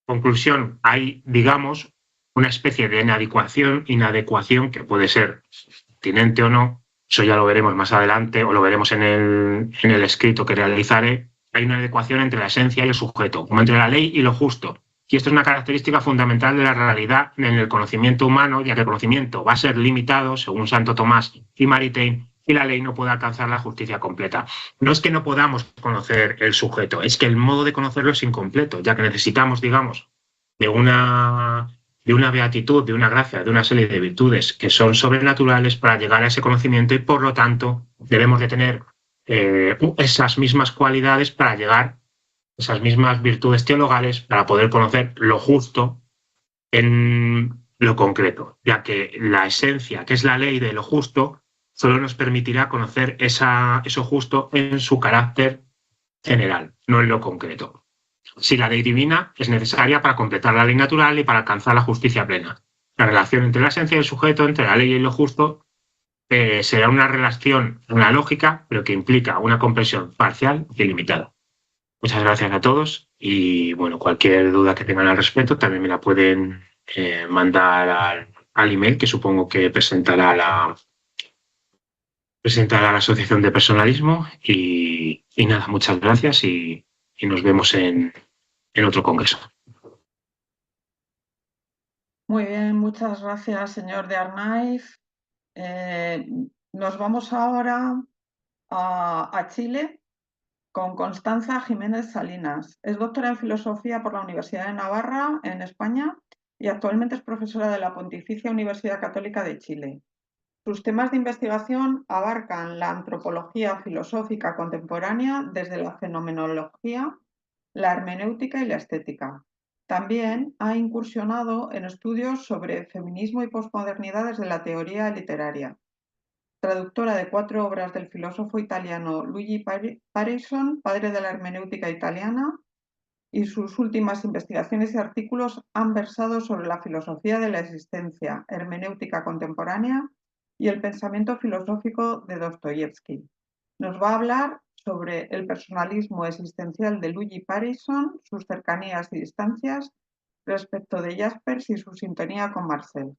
Conclusión, hay, digamos, una especie de inadecuación que puede ser pertinente o no, eso ya lo veremos más adelante o lo veremos en el escrito que realizaré. Hay una adecuación entre la esencia y el sujeto, como entre la ley y lo justo. Y esto es una característica fundamental de la realidad en el conocimiento humano, ya que el conocimiento va a ser limitado, según Santo Tomás y Maritain, y la ley no puede alcanzar la justicia completa. No es que no podamos conocer el sujeto, es que el modo de conocerlo es incompleto, ya que necesitamos, digamos, de una beatitud, de una gracia, de una serie de virtudes que son sobrenaturales para llegar a ese conocimiento y, por lo tanto, debemos de tener esas mismas cualidades para llegar, esas mismas virtudes teologales para poder conocer lo justo en lo concreto, ya que la esencia, que es la ley de lo justo, solo nos permitirá conocer eso justo en su carácter general, no en lo concreto. Si la ley divina es necesaria para completar la ley natural y para alcanzar la justicia plena. La relación entre la esencia y el sujeto, entre la ley y lo justo, será una relación analógica, pero que implica una comprensión parcial y limitada. Muchas gracias a todos y, bueno, cualquier duda que tengan al respecto también me la pueden mandar al email que supongo que presentará la Asociación de Personalismo y nada, muchas gracias y nos vemos en otro congreso. Muy bien, muchas gracias, señor de Arnaiz. Nos vamos ahora a Chile con Constanza Jiménez Salinas. Es doctora en Filosofía por la Universidad de Navarra, en España, y actualmente es profesora de la Pontificia Universidad Católica de Chile. Sus temas de investigación abarcan la antropología filosófica contemporánea desde la fenomenología, la hermenéutica y la estética. También ha incursionado en estudios sobre feminismo y posmodernidad desde la teoría literaria. Traductora de 4 obras del filósofo italiano Luigi Pareison, padre de la hermenéutica italiana, y sus últimas investigaciones y artículos han versado sobre la filosofía de la existencia, hermenéutica contemporánea y el pensamiento filosófico de Dostoyevsky. Nos va a hablar sobre el personalismo existencial de Luigi Pareison, sus cercanías y distancias respecto de Jaspers y su sintonía con Marcel.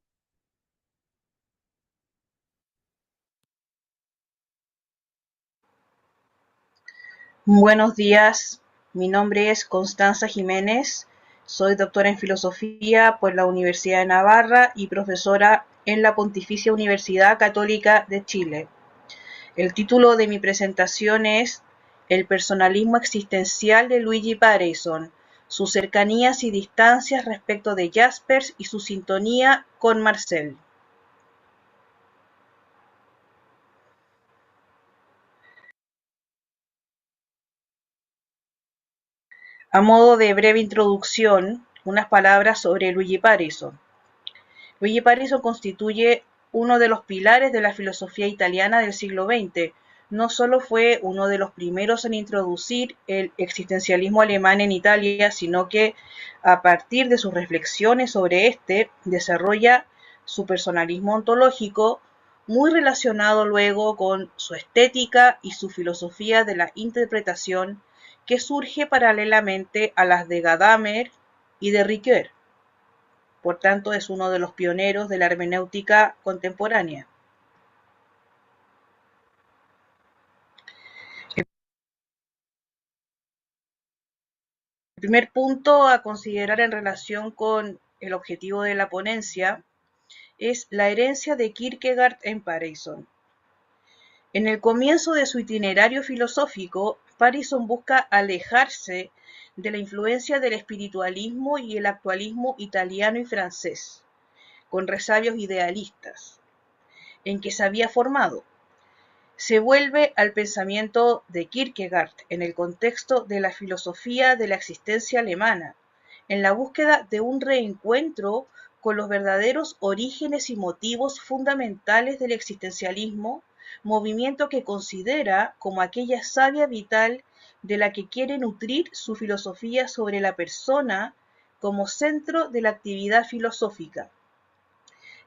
Buenos días, mi nombre es Constanza Jiménez, soy doctora en Filosofía por la Universidad de Navarra y profesora en la Pontificia Universidad Católica de Chile. El título de mi presentación es El personalismo existencial de Luigi Pareison, sus cercanías y distancias respecto de Jaspers y su sintonía con Marcel. A modo de breve introducción, unas palabras sobre Luigi Pareison. Luigi Pareison constituye uno de los pilares de la filosofía italiana del siglo XX. No solo fue uno de los primeros en introducir el existencialismo alemán en Italia, sino que a partir de sus reflexiones sobre este, desarrolla su personalismo ontológico, muy relacionado luego con su estética y su filosofía de la interpretación, que surge paralelamente a las de Gadamer y de Ricoeur. Por tanto, es uno de los pioneros de la hermenéutica contemporánea. El primer punto a considerar en relación con el objetivo de la ponencia es la herencia de Kierkegaard en Pareison. En el comienzo de su itinerario filosófico, Pareison busca alejarse de la influencia del espiritualismo y el actualismo italiano y francés, con resabios idealistas, en que se había formado. Se vuelve al pensamiento de Kierkegaard en el contexto de la filosofía de la existencia alemana, en la búsqueda de un reencuentro con los verdaderos orígenes y motivos fundamentales del existencialismo, movimiento que considera como aquella savia vital de la que quiere nutrir su filosofía sobre la persona como centro de la actividad filosófica.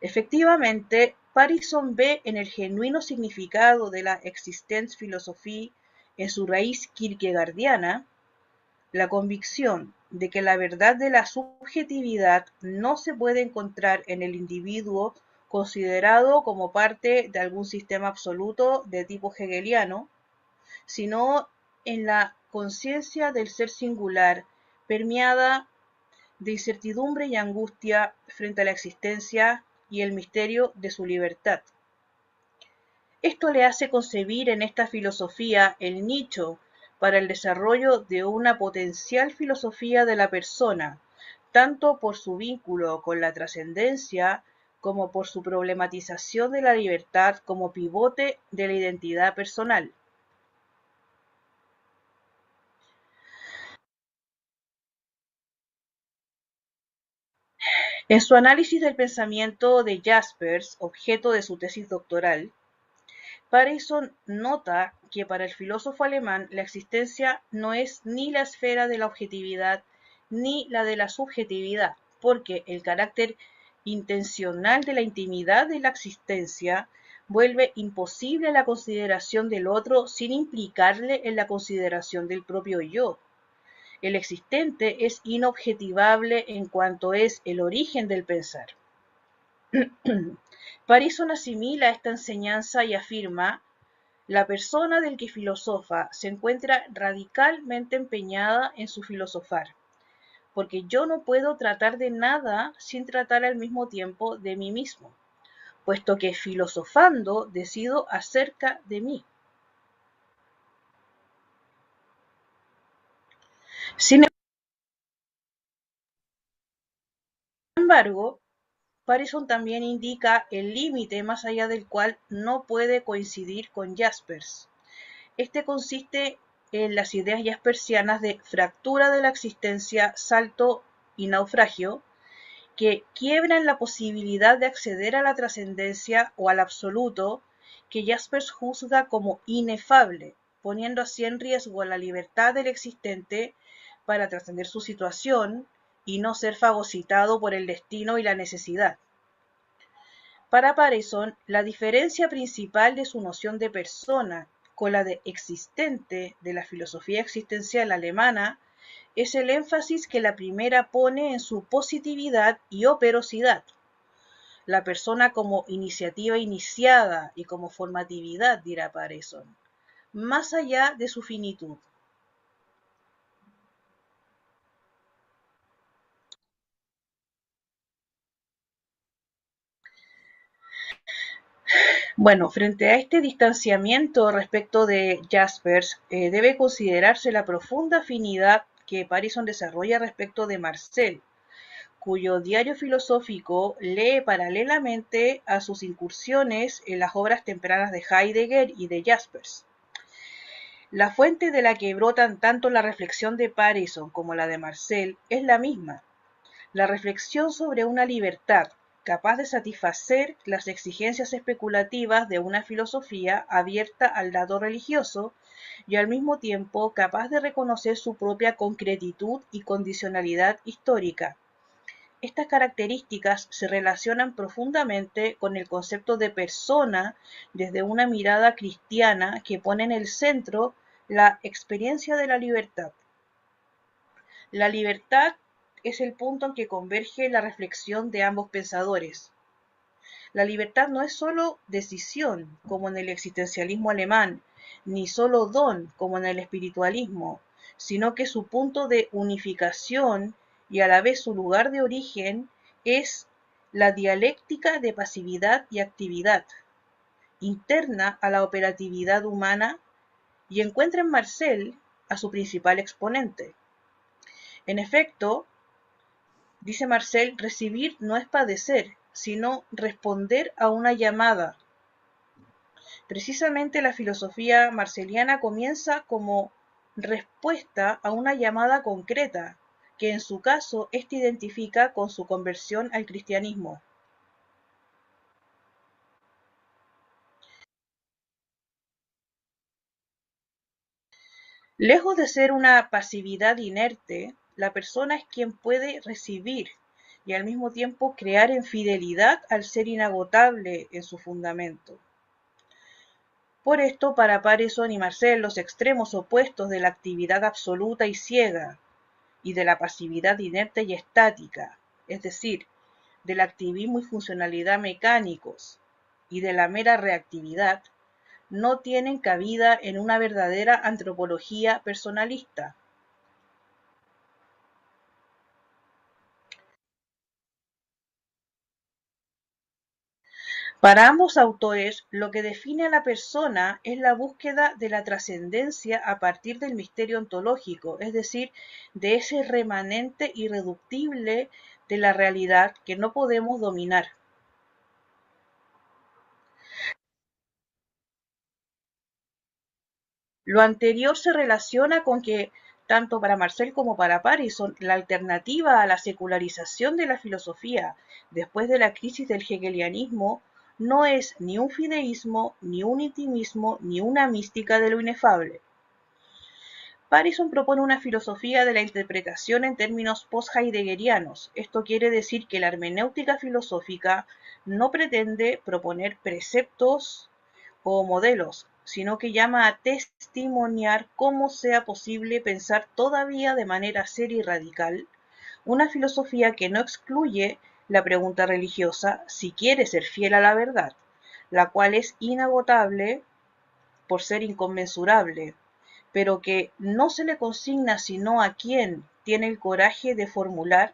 Efectivamente, Pareison ve en el genuino significado de la Existenzphilosophie, en su raíz kierkegaardiana, la convicción de que la verdad de la subjetividad no se puede encontrar en el individuo considerado como parte de algún sistema absoluto de tipo hegeliano, sino en la conciencia del ser singular, permeada de incertidumbre y angustia frente a la existencia y el misterio de su libertad. Esto le hace concebir en esta filosofía el nicho para el desarrollo de una potencial filosofía de la persona, tanto por su vínculo con la trascendencia como por su problematización de la libertad como pivote de la identidad personal. En su análisis del pensamiento de Jaspers, objeto de su tesis doctoral, Parison nota que para el filósofo alemán la existencia no es ni la esfera de la objetividad ni la de la subjetividad, porque el carácter intencional de la intimidad de la existencia vuelve imposible la consideración del otro sin implicarle en la consideración del propio yo. El existente es inobjetivable en cuanto es el origen del pensar. Parison asimila esta enseñanza y afirma: la persona del que filosofa se encuentra radicalmente empeñada en su filosofar, porque yo no puedo tratar de nada sin tratar al mismo tiempo de mí mismo, puesto que filosofando decido acerca de mí. Sin embargo, Parison también indica el límite más allá del cual no puede coincidir con Jaspers. Este consiste en las ideas jaspersianas de fractura de la existencia, salto y naufragio, que quiebran la posibilidad de acceder a la trascendencia o al absoluto que Jaspers juzga como inefable, poniendo así en riesgo la libertad del existente para trascender su situación y no ser fagocitado por el destino y la necesidad. Para Parison, la diferencia principal de su noción de persona con la de existente de la filosofía existencial alemana es el énfasis que la primera pone en su positividad y operosidad. La persona como iniciativa iniciada y como formatividad, dirá Parison, más allá de su finitud. Bueno, frente a este distanciamiento respecto de Jaspers, debe considerarse la profunda afinidad que Parison desarrolla respecto de Marcel, cuyo diario filosófico lee paralelamente a sus incursiones en las obras tempranas de Heidegger y de Jaspers. La fuente de la que brotan tanto la reflexión de Parison como la de Marcel es la misma, la reflexión sobre una libertad capaz de satisfacer las exigencias especulativas de una filosofía abierta al lado religioso y al mismo tiempo capaz de reconocer su propia concretitud y condicionalidad histórica. Estas características se relacionan profundamente con el concepto de persona desde una mirada cristiana que pone en el centro la experiencia de la libertad. La libertad es el punto en que converge la reflexión de ambos pensadores. La libertad no es sólo decisión, como en el existencialismo alemán, ni sólo don, como en el espiritualismo, sino que su punto de unificación y a la vez su lugar de origen es la dialéctica de pasividad y actividad, interna a la operatividad humana, y encuentra en Marcel a su principal exponente. En efecto, dice Marcel, recibir no es padecer, sino responder a una llamada. Precisamente la filosofía marceliana comienza como respuesta a una llamada concreta, que en su caso éste identifica con su conversión al cristianismo. Lejos de ser una pasividad inerte, la persona es quien puede recibir y al mismo tiempo crear en fidelidad al ser inagotable en su fundamento. Por esto, para Parison y Marcel, los extremos opuestos de la actividad absoluta y ciega y de la pasividad inerte y estática, es decir, del activismo y funcionalidad mecánicos y de la mera reactividad, no tienen cabida en una verdadera antropología personalista. Para ambos autores, lo que define a la persona es la búsqueda de la trascendencia a partir del misterio ontológico, es decir, de ese remanente irreductible de la realidad que no podemos dominar. Lo anterior se relaciona con que, tanto para Marcel como para Parison, la alternativa a la secularización de la filosofía después de la crisis del hegelianismo no es ni un fideísmo, ni un intimismo, ni una mística de lo inefable. Parison propone una filosofía de la interpretación en términos post-heideggerianos. Esto quiere decir que la hermenéutica filosófica no pretende proponer preceptos o modelos, sino que llama a testimoniar cómo sea posible pensar todavía de manera seria y radical una filosofía que no excluye la pregunta religiosa si quiere ser fiel a la verdad, la cual es inagotable por ser inconmensurable, pero que no se le consigna sino a quien tiene el coraje de formular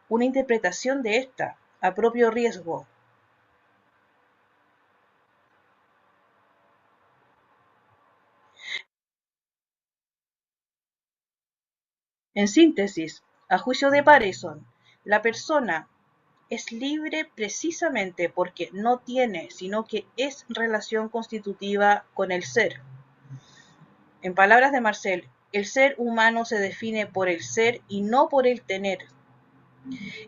una interpretación de esta, a propio riesgo. En síntesis, a juicio de Parison, la persona es libre precisamente porque no tiene, sino que es relación constitutiva con el ser. En palabras de Marcel, el ser humano se define por el ser y no por el tener.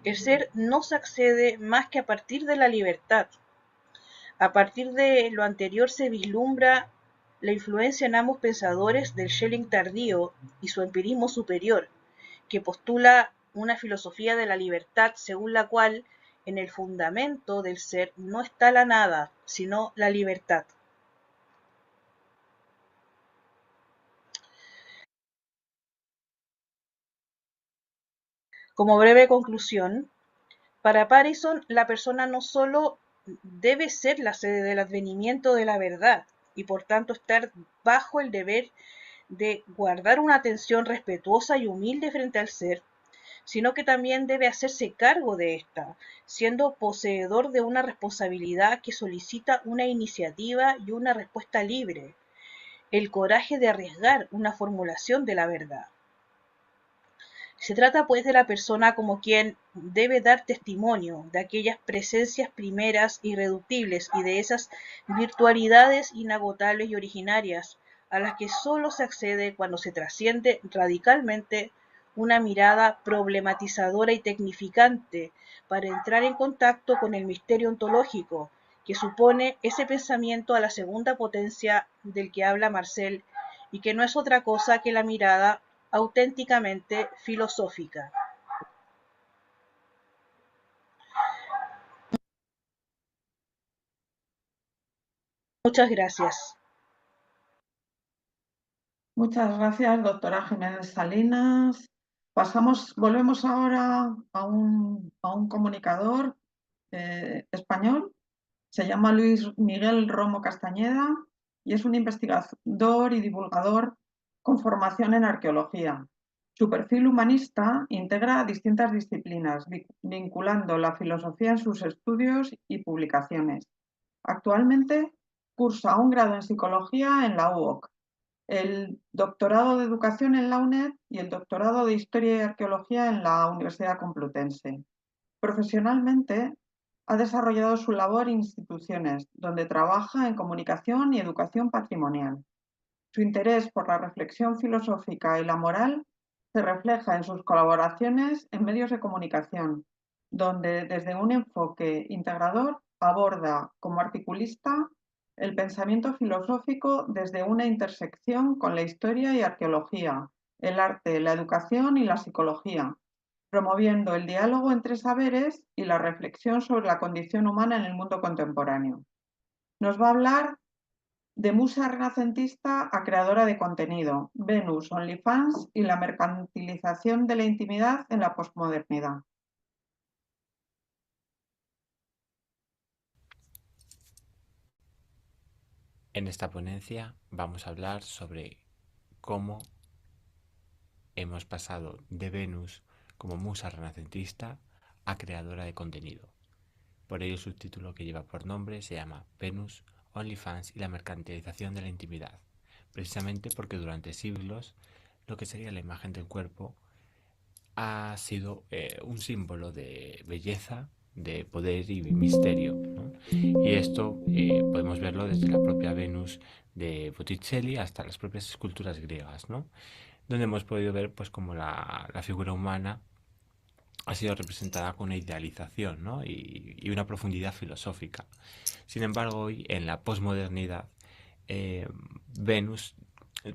El ser no se accede más que a partir de la libertad. A partir de lo anterior se vislumbra la influencia en ambos pensadores del Schelling tardío y su empirismo superior, que postula una filosofía de la libertad según la cual en el fundamento del ser no está la nada, sino la libertad. Como breve conclusión, para Parison, la persona no solo debe ser la sede del advenimiento de la verdad y por tanto estar bajo el deber de guardar una atención respetuosa y humilde frente al ser, sino que también debe hacerse cargo de esta, siendo poseedor de una responsabilidad que solicita una iniciativa y una respuesta libre, el coraje de arriesgar una formulación de la verdad. Se trata pues de la persona como quien debe dar testimonio de aquellas presencias primeras irreductibles y de esas virtualidades inagotables y originarias a las que sólo se accede cuando se trasciende radicalmente una mirada problematizadora y tecnificante para entrar en contacto con el misterio ontológico que supone ese pensamiento a la segunda potencia del que habla Marcel y que no es otra cosa que la mirada auténticamente filosófica. Muchas gracias. Muchas gracias, doctora Jiménez Salinas. Volvemos ahora a un comunicador español. Se llama Luis Miguel Romo Castañeda y es un investigador y divulgador con formación en arqueología. Su perfil humanista integra distintas disciplinas, vinculando la filosofía en sus estudios y publicaciones. Actualmente cursa un grado en psicología en la UOC, el doctorado de educación en la UNED y el doctorado de historia y arqueología en la Universidad Complutense. Profesionalmente, ha desarrollado su labor en instituciones, donde trabaja en comunicación y educación patrimonial. Su interés por la reflexión filosófica y la moral se refleja en sus colaboraciones en medios de comunicación, donde desde un enfoque integrador aborda como articulista el pensamiento filosófico desde una intersección con la historia y arqueología, el arte, la educación y la psicología, promoviendo el diálogo entre saberes y la reflexión sobre la condición humana en el mundo contemporáneo. Nos va a hablar De musa renacentista a creadora de contenido, Venus, OnlyFans y la mercantilización de la intimidad en la posmodernidad. En esta ponencia vamos a hablar sobre cómo hemos pasado de Venus como musa renacentista a creadora de contenido. Por ello el subtítulo que lleva por nombre se llama Venus, OnlyFans y la mercantilización de la intimidad, precisamente porque durante siglos lo que sería la imagen del cuerpo ha sido un símbolo de belleza, de poder y misterio, ¿no? Y esto podemos verlo desde la propia Venus de Botticelli hasta las propias esculturas griegas, ¿no? Donde hemos podido ver pues como la figura humana ha sido representada con una idealización, ¿no? y una profundidad filosófica. Sin embargo, hoy en la posmodernidad, Venus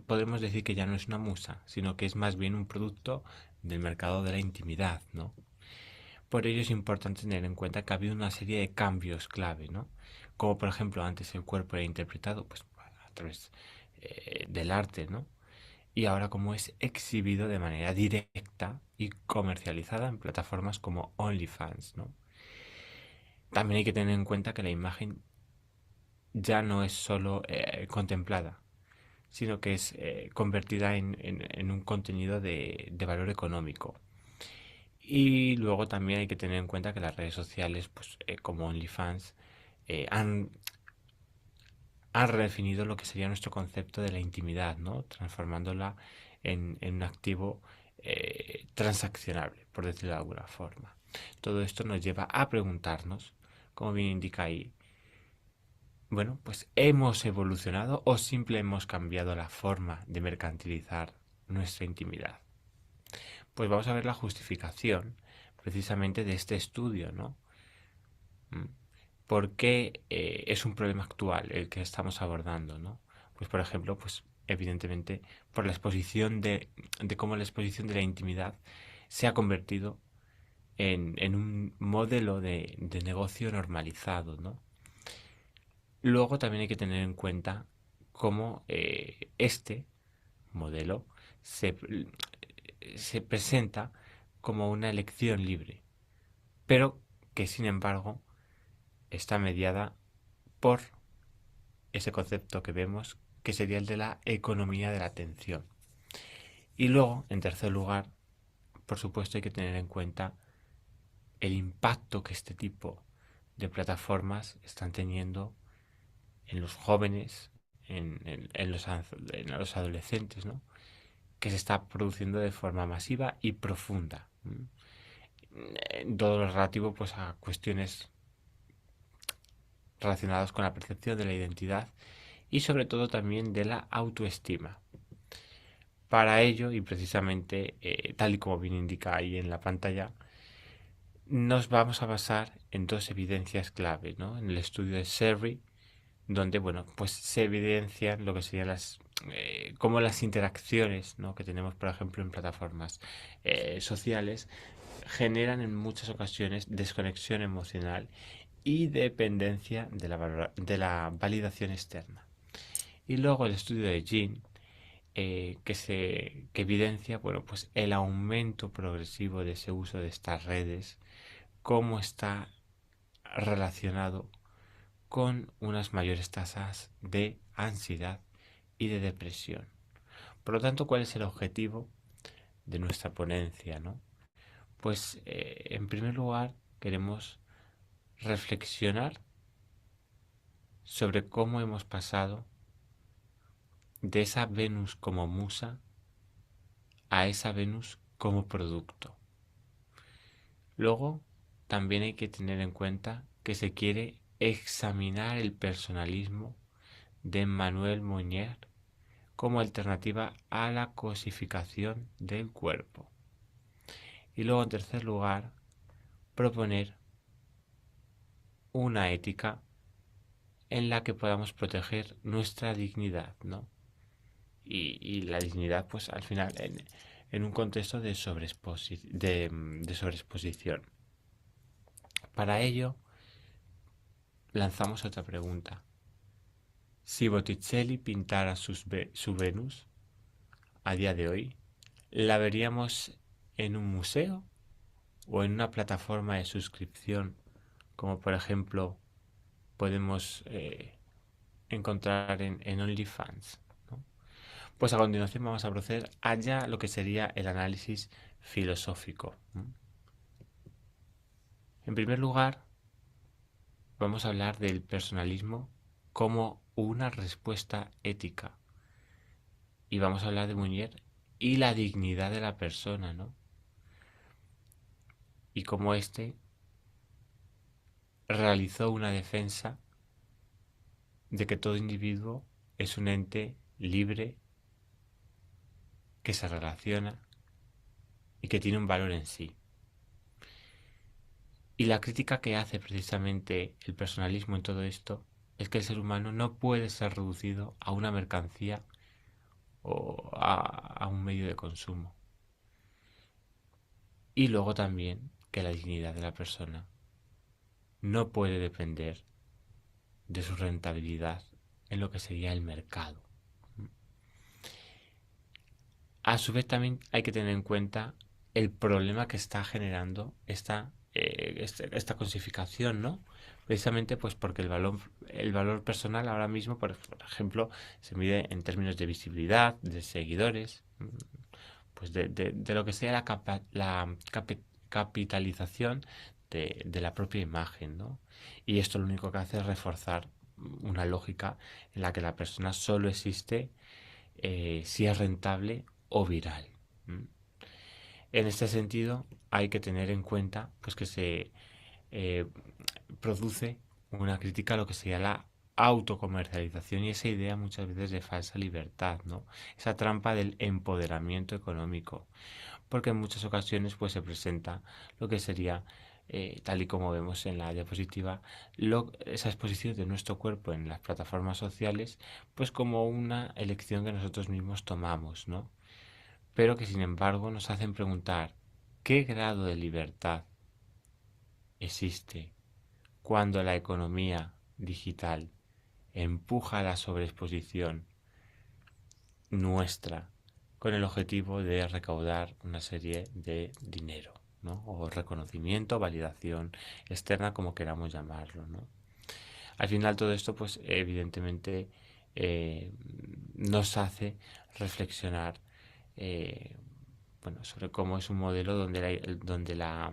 podemos decir que ya no es una musa, sino que es más bien un producto del mercado de la intimidad, ¿no? Por ello es importante tener en cuenta que ha habido una serie de cambios clave, ¿no? Como por ejemplo antes el cuerpo era interpretado pues, a través del arte, ¿no? Y ahora como es exhibido de manera directa y comercializada en plataformas como OnlyFans, ¿no? También hay que tener en cuenta que la imagen ya no es solo contemplada, sino que es convertida en un contenido de valor económico. Y luego también hay que tener en cuenta que las redes sociales, pues, como OnlyFans, han redefinido lo que sería nuestro concepto de la intimidad, ¿no? Transformándola en un activo transaccionable, por decirlo de alguna forma. Todo esto nos lleva a preguntarnos, como bien indica ahí, bueno, pues ¿hemos evolucionado o simplemente hemos cambiado la forma de mercantilizar nuestra intimidad? Pues vamos a ver la justificación precisamente de este estudio, ¿no? ¿Por qué es un problema actual el que estamos abordando, ¿no? Pues por ejemplo, pues evidentemente por la exposición de cómo la exposición de la intimidad se ha convertido en un modelo de negocio normalizado, ¿no? Luego también hay que tener en cuenta cómo este modelo se presenta como una elección libre, pero que sin embargo está mediada por ese concepto que vemos, que sería el de la economía de la atención. Y luego, en tercer lugar, por supuesto hay que tener en cuenta el impacto que este tipo de plataformas están teniendo en los jóvenes, en los adolescentes, ¿no? Que se está produciendo de forma masiva y profunda. Todo lo relativo pues, a cuestiones relacionadas con la percepción de la identidad y sobre todo también de la autoestima. Para ello, y precisamente tal y como bien indica ahí en la pantalla, nos vamos a basar en dos evidencias clave, ¿no? En el estudio de Surrey, donde bueno, pues se evidencian lo que serían como las interacciones, ¿no? Que tenemos, por ejemplo, en plataformas sociales, generan en muchas ocasiones desconexión emocional y dependencia de la validación externa. Y luego el estudio de Jean, que evidencia bueno, pues el aumento progresivo de ese uso de estas redes, cómo está relacionado con unas mayores tasas de ansiedad y de depresión. Por lo tanto, ¿cuál es el objetivo de nuestra ponencia, ¿no? Pues en primer lugar queremos reflexionar sobre cómo hemos pasado de esa Venus como musa a esa Venus como producto. Luego, también hay que tener en cuenta que se quiere examinar el personalismo de Emmanuel Mounier como alternativa a la cosificación del cuerpo. Y luego, en tercer lugar, proponer una ética en la que podamos proteger nuestra dignidad, ¿no? Y la dignidad, pues al final, en un contexto de sobreexposición. Para ello, lanzamos otra pregunta. Si Botticelli pintara su Venus a día de hoy, ¿la veríamos en un museo o en una plataforma de suscripción, como por ejemplo podemos encontrar en OnlyFans, ¿no? Pues a continuación vamos a proceder allá lo que sería el análisis filosófico. En primer lugar, vamos a hablar del personalismo como una respuesta ética. Y vamos a hablar de Meunier y la dignidad de la persona, ¿no? Y cómo éste realizó una defensa de que todo individuo es un ente libre que se relaciona y que tiene un valor en sí. Y la crítica que hace precisamente el personalismo en todo esto es que el ser humano no puede ser reducido a una mercancía o a un medio de consumo. Y luego también que la dignidad de la persona no puede depender de su rentabilidad en lo que sería el mercado. A su vez también hay que tener en cuenta el problema que está generando esta cosificación, ¿no? Precisamente pues porque el valor personal ahora mismo, por ejemplo, se mide en términos de visibilidad, de seguidores, pues de lo que sea la capitalización de la propia imagen, ¿no? Y esto lo único que hace es reforzar una lógica en la que la persona solo existe si es rentable o viral. En este sentido, hay que tener en cuenta pues, que se produce una crítica a lo que sería la autocomercialización y esa idea muchas veces de falsa libertad, ¿no? Esa trampa del empoderamiento económico, porque en muchas ocasiones pues, se presenta lo que sería, tal y como vemos en la diapositiva, esa exposición de nuestro cuerpo en las plataformas sociales, pues como una elección que nosotros mismos tomamos, ¿no? Pero que sin embargo nos hacen preguntar qué grado de libertad existe cuando la economía digital empuja la sobreexposición nuestra con el objetivo de recaudar una serie de dinero, ¿no? O reconocimiento, validación externa, como queramos llamarlo, ¿no? Al final todo esto, pues evidentemente nos hace reflexionar sobre cómo es un modelo donde la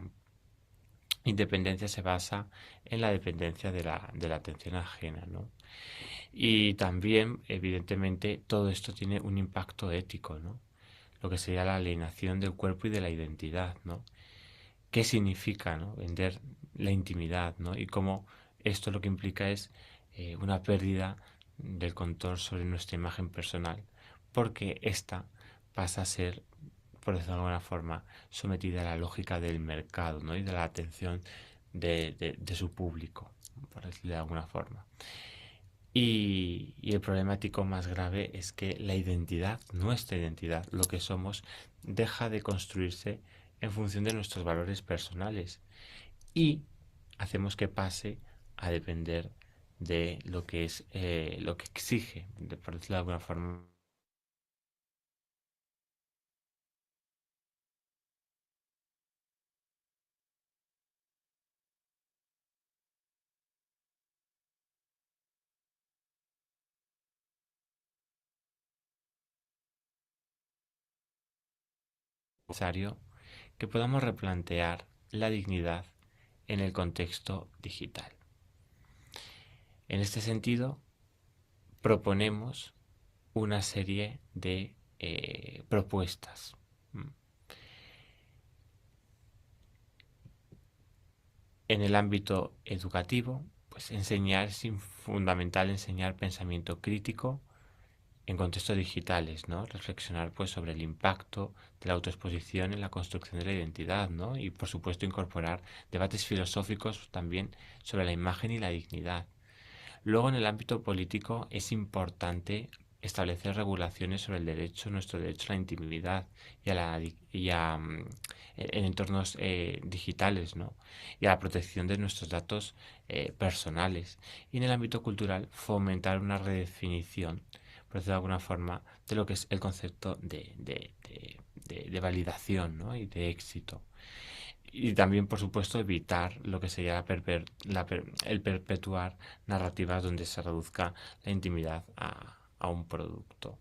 independencia se basa en la dependencia de la atención ajena, ¿no? Y también, evidentemente, todo esto tiene un impacto ético, ¿no? Lo que sería la alienación del cuerpo y de la identidad, ¿no? ¿Qué significa, ¿no? Vender la intimidad, ¿no? Y cómo esto lo que implica es una pérdida del control sobre nuestra imagen personal, porque esta pasa a ser, por decirlo de alguna forma, sometida a la lógica del mercado, ¿no? Y de la atención de su público, por decirlo de alguna forma. Y el problema ético más grave es que la identidad, nuestra identidad, lo que somos, deja de construirse en función de nuestros valores personales y hacemos que pase a depender de lo que es lo que exige, por decirlo de alguna forma, necesario que podamos replantear la dignidad en el contexto digital. En este sentido, proponemos una serie de propuestas. En el ámbito educativo, pues es fundamental enseñar pensamiento crítico en contextos digitales, ¿no? Reflexionar pues sobre el impacto de la autoexposición en la construcción de la identidad, ¿no? Y por supuesto incorporar debates filosóficos también sobre la imagen y la dignidad. Luego en el ámbito político es importante establecer regulaciones sobre nuestro derecho a la intimidad en entornos digitales, ¿no? Y a la protección de nuestros datos personales. Y en el ámbito cultural, fomentar una redefinición, por decirlo de alguna forma, de lo que es el concepto de validación, ¿no? Y de éxito. Y también, por supuesto, evitar lo que sería el perpetuar narrativas donde se reduzca la intimidad a un producto.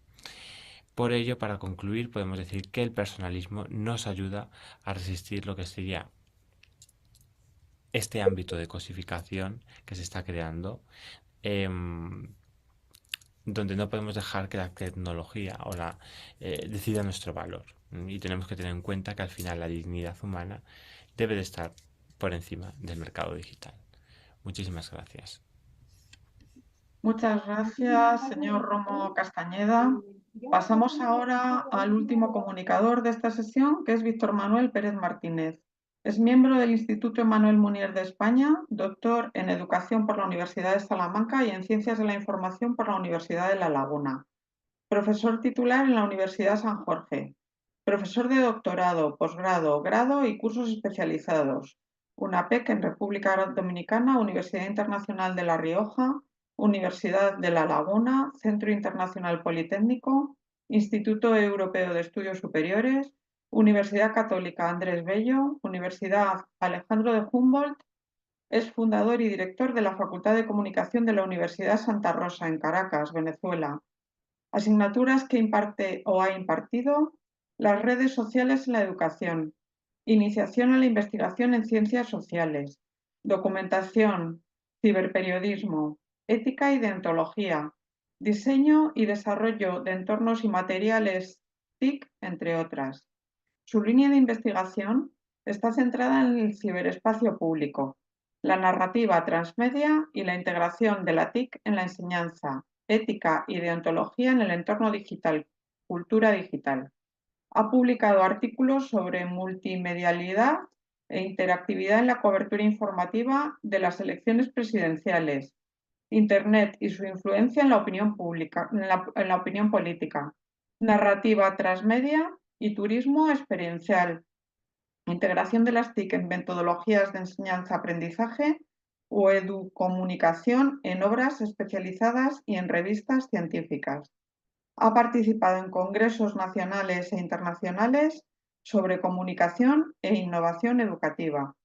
Por ello, para concluir, podemos decir que el personalismo nos ayuda a resistir lo que sería este ámbito de cosificación que se está creando, donde no podemos dejar que la tecnología decida nuestro valor. Y tenemos que tener en cuenta que al final la dignidad humana debe de estar por encima del mercado digital. Muchísimas gracias. Muchas gracias, señor Romo Castañeda. Pasamos ahora al último comunicador de esta sesión, que es Víctor Manuel Pérez Martínez. Es miembro del Instituto Emmanuel Munier de España, doctor en Educación por la Universidad de Salamanca y en Ciencias de la Información por la Universidad de La Laguna. Profesor titular en la Universidad San Jorge. Profesor de doctorado, posgrado, grado y cursos especializados. UNAPEC en República Dominicana, Universidad Internacional de La Rioja, Universidad de La Laguna, Centro Internacional Politécnico, Instituto Europeo de Estudios Superiores, Universidad Católica Andrés Bello, Universidad Alejandro de Humboldt. Es fundador y director de la Facultad de Comunicación de la Universidad Santa Rosa en Caracas, Venezuela. Asignaturas que imparte o ha impartido: las redes sociales en la educación, iniciación a la investigación en ciencias sociales, documentación, ciberperiodismo, ética y deontología, diseño y desarrollo de entornos y materiales TIC, entre otras. Su línea de investigación está centrada en el ciberespacio público, la narrativa transmedia y la integración de la TIC en la enseñanza, ética y deontología en el entorno digital, cultura digital. Ha publicado artículos sobre multimedialidad e interactividad en la cobertura informativa de las elecciones presidenciales, Internet y su influencia en la opinión pública, en la opinión política, narrativa transmedia y turismo experiencial, integración de las TIC en metodologías de enseñanza-aprendizaje o educomunicación en obras especializadas y en revistas científicas. Ha participado en congresos nacionales e internacionales sobre comunicación e innovación educativa.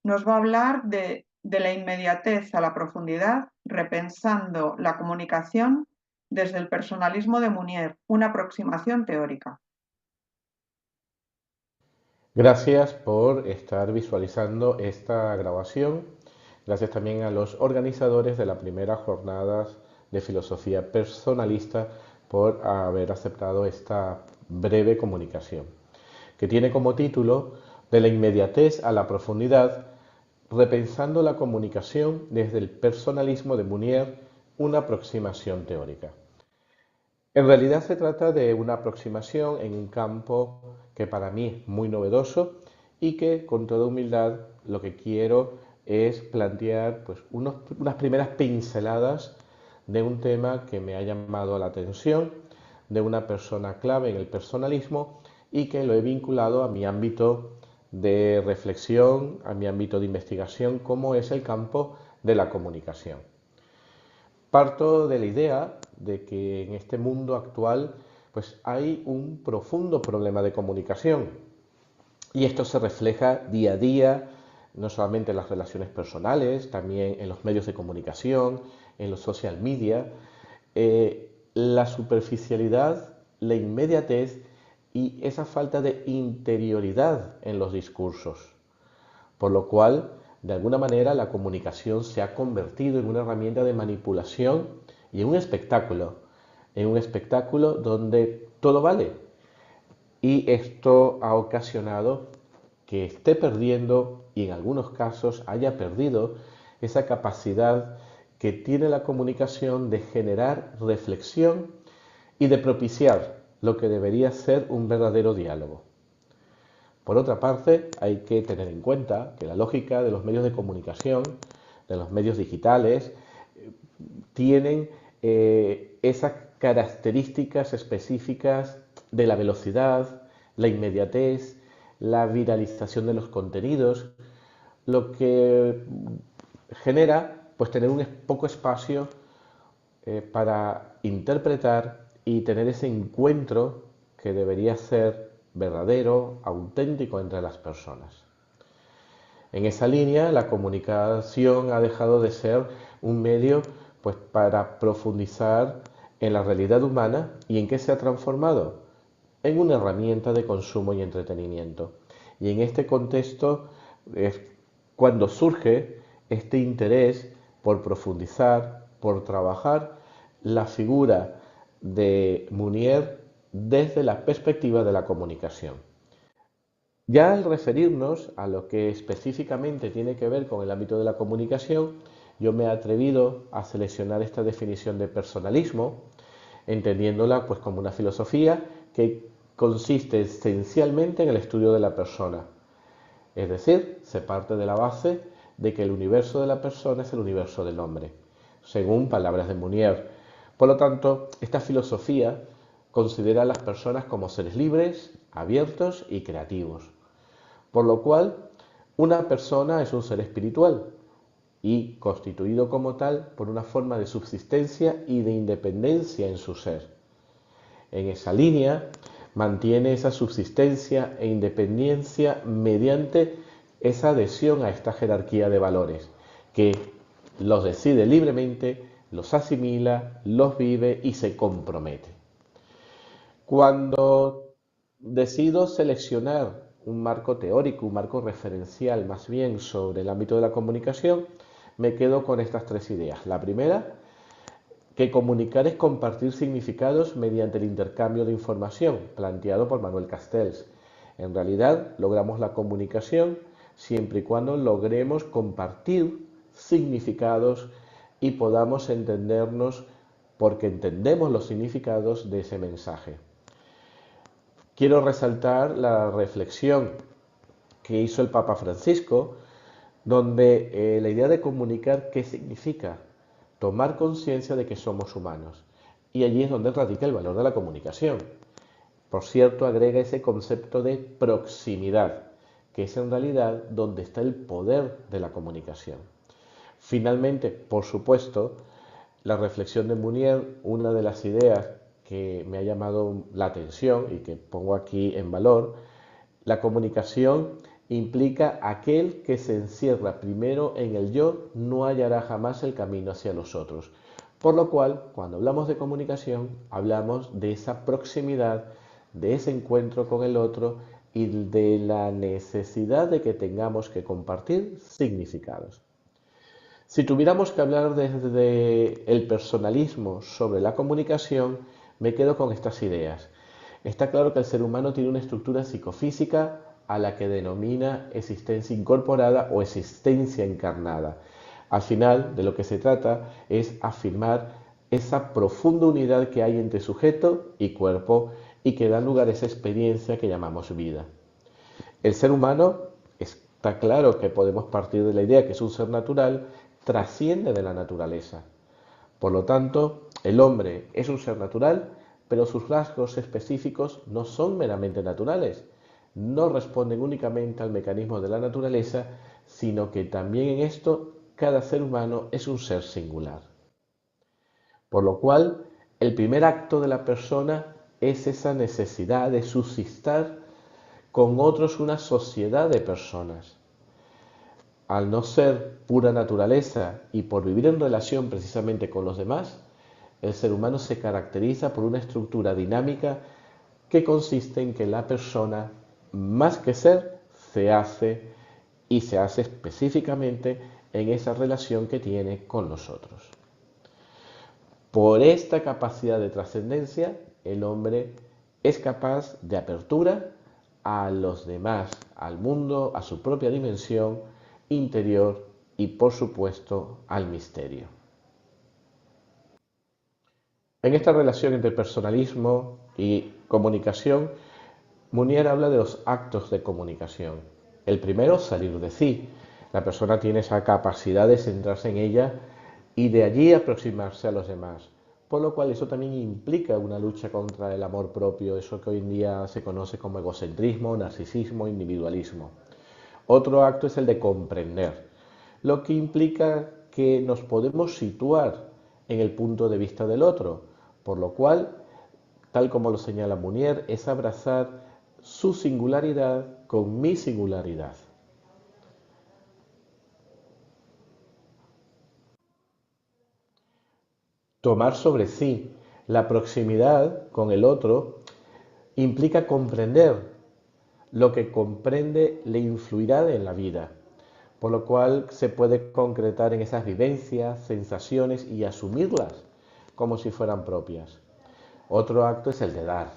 Nos va a hablar de la inmediatez a la profundidad, repensando la comunicación desde el personalismo de Munier, una aproximación teórica. Gracias por estar visualizando esta grabación. Gracias también a los organizadores de la primera jornada de filosofía personalista por haber aceptado esta breve comunicación, que tiene como título De la inmediatez a la profundidad, repensando la comunicación desde el personalismo de Munier, una aproximación teórica. En realidad se trata de una aproximación en un campo que para mí es muy novedoso y que con toda humildad lo que quiero es plantear unas primeras pinceladas de un tema que me ha llamado la atención, de una persona clave en el personalismo y que lo he vinculado a mi ámbito de reflexión, a mi ámbito de investigación, como es el campo de la comunicación. Parto de la idea de que en este mundo actual hay un profundo problema de comunicación y esto se refleja día a día, no solamente en las relaciones personales, también en los medios de comunicación, en los social media, la superficialidad, la inmediatez y esa falta de interioridad en los discursos, por lo cual de alguna manera la comunicación se ha convertido en una herramienta de manipulación y en un espectáculo donde todo vale. Y esto ha ocasionado que esté perdiendo y en algunos casos haya perdido esa capacidad que tiene la comunicación de generar reflexión y de propiciar lo que debería ser un verdadero diálogo. Por otra parte, hay que tener en cuenta que la lógica de los medios de comunicación, de los medios digitales, tienen esa características específicas de la velocidad, la inmediatez, la viralización de los contenidos, lo que genera pues tener un poco espacio para interpretar y tener ese encuentro que debería ser verdadero, auténtico entre las personas. En esa línea, la comunicación ha dejado de ser un medio pues, para profundizar en la realidad humana. ¿Y en qué se ha transformado? En una herramienta de consumo y entretenimiento. Y en este contexto es cuando surge este interés por profundizar, por trabajar la figura de Munier desde la perspectiva de la comunicación. Ya al referirnos a lo que específicamente tiene que ver con el ámbito de la comunicación, yo me he atrevido a seleccionar esta definición de personalismo, entendiéndola pues como una filosofía que consiste esencialmente en el estudio de la persona. Es decir, se parte de la base de que el universo de la persona es el universo del hombre, según palabras de Munier. Por lo tanto, esta filosofía considera a las personas como seres libres, abiertos y creativos. Por lo cual, una persona es un ser espiritual y constituido como tal por una forma de subsistencia y de independencia en su ser. En esa línea, mantiene esa subsistencia e independencia mediante esa adhesión a esta jerarquía de valores, que los decide libremente, los asimila, los vive y se compromete. Cuando decido seleccionar un marco teórico, un marco referencial más bien sobre el ámbito de la comunicación, me quedo con estas tres ideas. La primera, que comunicar es compartir significados mediante el intercambio de información, planteado por Manuel Castells. En realidad, logramos la comunicación siempre y cuando logremos compartir significados y podamos entendernos porque entendemos los significados de ese mensaje. Quiero resaltar la reflexión que hizo el Papa Francisco, donde la idea de comunicar qué significa, tomar conciencia de que somos humanos. Y allí es donde radica el valor de la comunicación. Por cierto, agrega ese concepto de proximidad, que es en realidad donde está el poder de la comunicación. Finalmente, por supuesto, la reflexión de Munier, una de las ideas que me ha llamado la atención y que pongo aquí en valor, la comunicación implica aquel que se encierra primero en el yo, no hallará jamás el camino hacia los otros. Por lo cual, cuando hablamos de comunicación, hablamos de esa proximidad, de ese encuentro con el otro y de la necesidad de que tengamos que compartir significados. Si tuviéramos que hablar desde el personalismo sobre la comunicación, me quedo con estas ideas. Está claro que el ser humano tiene una estructura psicofísica a la que denomina existencia incorporada o existencia encarnada. Al final, de lo que se trata es afirmar esa profunda unidad que hay entre sujeto y cuerpo y que da lugar a esa experiencia que llamamos vida. El ser humano, está claro que podemos partir de la idea que es un ser natural, trasciende de la naturaleza. Por lo tanto, el hombre es un ser natural, pero sus rasgos específicos no son meramente naturales, no responden únicamente al mecanismo de la naturaleza, sino que también en esto cada ser humano es un ser singular. Por lo cual, el primer acto de la persona es esa necesidad de subsistir con otros, una sociedad de personas. Al no ser pura naturaleza y por vivir en relación precisamente con los demás, el ser humano se caracteriza por una estructura dinámica que consiste en que la persona, más que ser, se hace y se hace específicamente en esa relación que tiene con los otros. Por esta capacidad de trascendencia, el hombre es capaz de apertura a los demás, al mundo, a su propia dimensión interior y, por supuesto, al misterio. En esta relación entre personalismo y comunicación, Munier habla de los actos de comunicación. El primero, salir de sí. La persona tiene esa capacidad de centrarse en ella y de allí aproximarse a los demás. por lo cual eso también implica una lucha contra el amor propio, eso que hoy en día se conoce como egocentrismo, narcisismo, individualismo. Otro acto es el de comprender, lo que implica que nos podemos situar en el punto de vista del otro, por lo cual, tal como lo señala Munier, es abrazar su singularidad con mi singularidad. Tomar sobre sí la proximidad con el otro implica comprender. Lo que comprende le influirá en la vida, por lo cual se puede concretar en esas vivencias, sensaciones y asumirlas como si fueran propias. Otro acto es el de dar,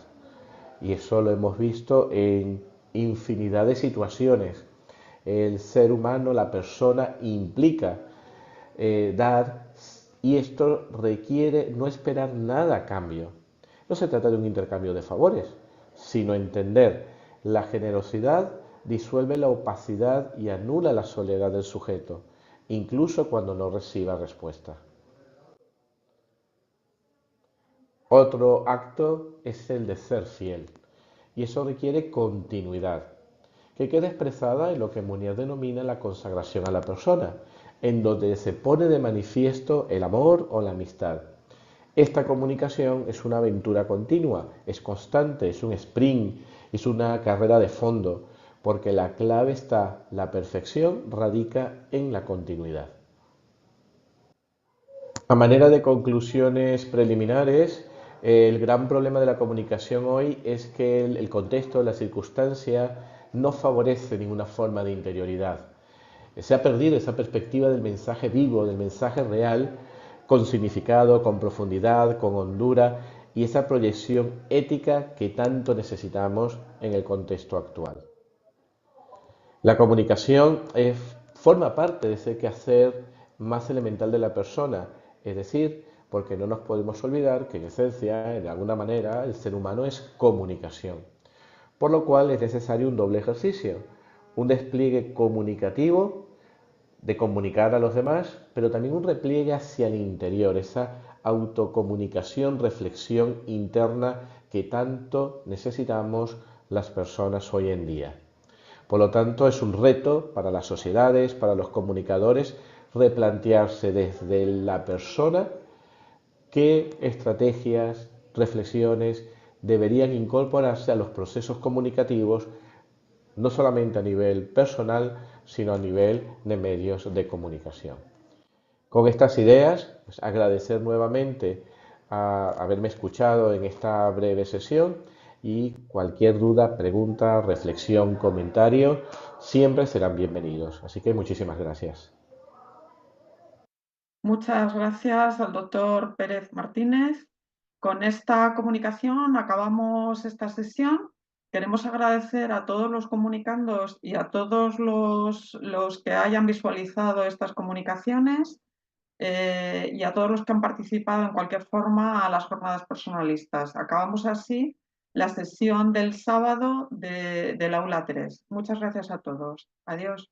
y eso lo hemos visto en infinidad de situaciones. El ser humano, la persona, implica dar, y esto requiere no esperar nada a cambio. No se trata de un intercambio de favores, sino entender la generosidad disuelve la opacidad y anula la soledad del sujeto, incluso cuando no reciba respuesta. Otro acto es el de ser fiel, y eso requiere continuidad, que queda expresada en lo que Munier denomina la consagración a la persona, en donde se pone de manifiesto el amor o la amistad. Esta comunicación es una aventura continua, es constante, es un sprint, es una carrera de fondo, porque la clave está, la perfección radica en la continuidad. A manera de conclusiones preliminares, el gran problema de la comunicación hoy es que el contexto, la circunstancia, no favorece ninguna forma de interioridad. Se ha perdido esa perspectiva del mensaje vivo, del mensaje real, con significado, con profundidad, con hondura y esa proyección ética que tanto necesitamos en el contexto actual. La comunicación forma parte de ese quehacer más elemental de la persona, es decir, porque no nos podemos olvidar que en esencia, de alguna manera, el ser humano es comunicación, por lo cual es necesario un doble ejercicio, un despliegue comunicativo de comunicar a los demás, pero también un repliegue hacia el interior, esa autocomunicación, reflexión interna que tanto necesitamos las personas hoy en día. Por lo tanto, es un reto para las sociedades, para los comunicadores, replantearse desde la persona qué estrategias, reflexiones deberían incorporarse a los procesos comunicativos, no solamente a nivel personal, sino a nivel de medios de comunicación. Con estas ideas, pues agradecer nuevamente a haberme escuchado en esta breve sesión y cualquier duda, pregunta, reflexión, comentario, siempre serán bienvenidos. Así que muchísimas gracias. Muchas gracias al doctor Pérez Martínez. Con esta comunicación acabamos esta sesión. Queremos agradecer a todos los comunicandos y a todos los que hayan visualizado estas comunicaciones y a todos los que han participado en cualquier forma a las jornadas personalistas. Acabamos así la sesión del sábado del aula 3. Muchas gracias a todos. Adiós.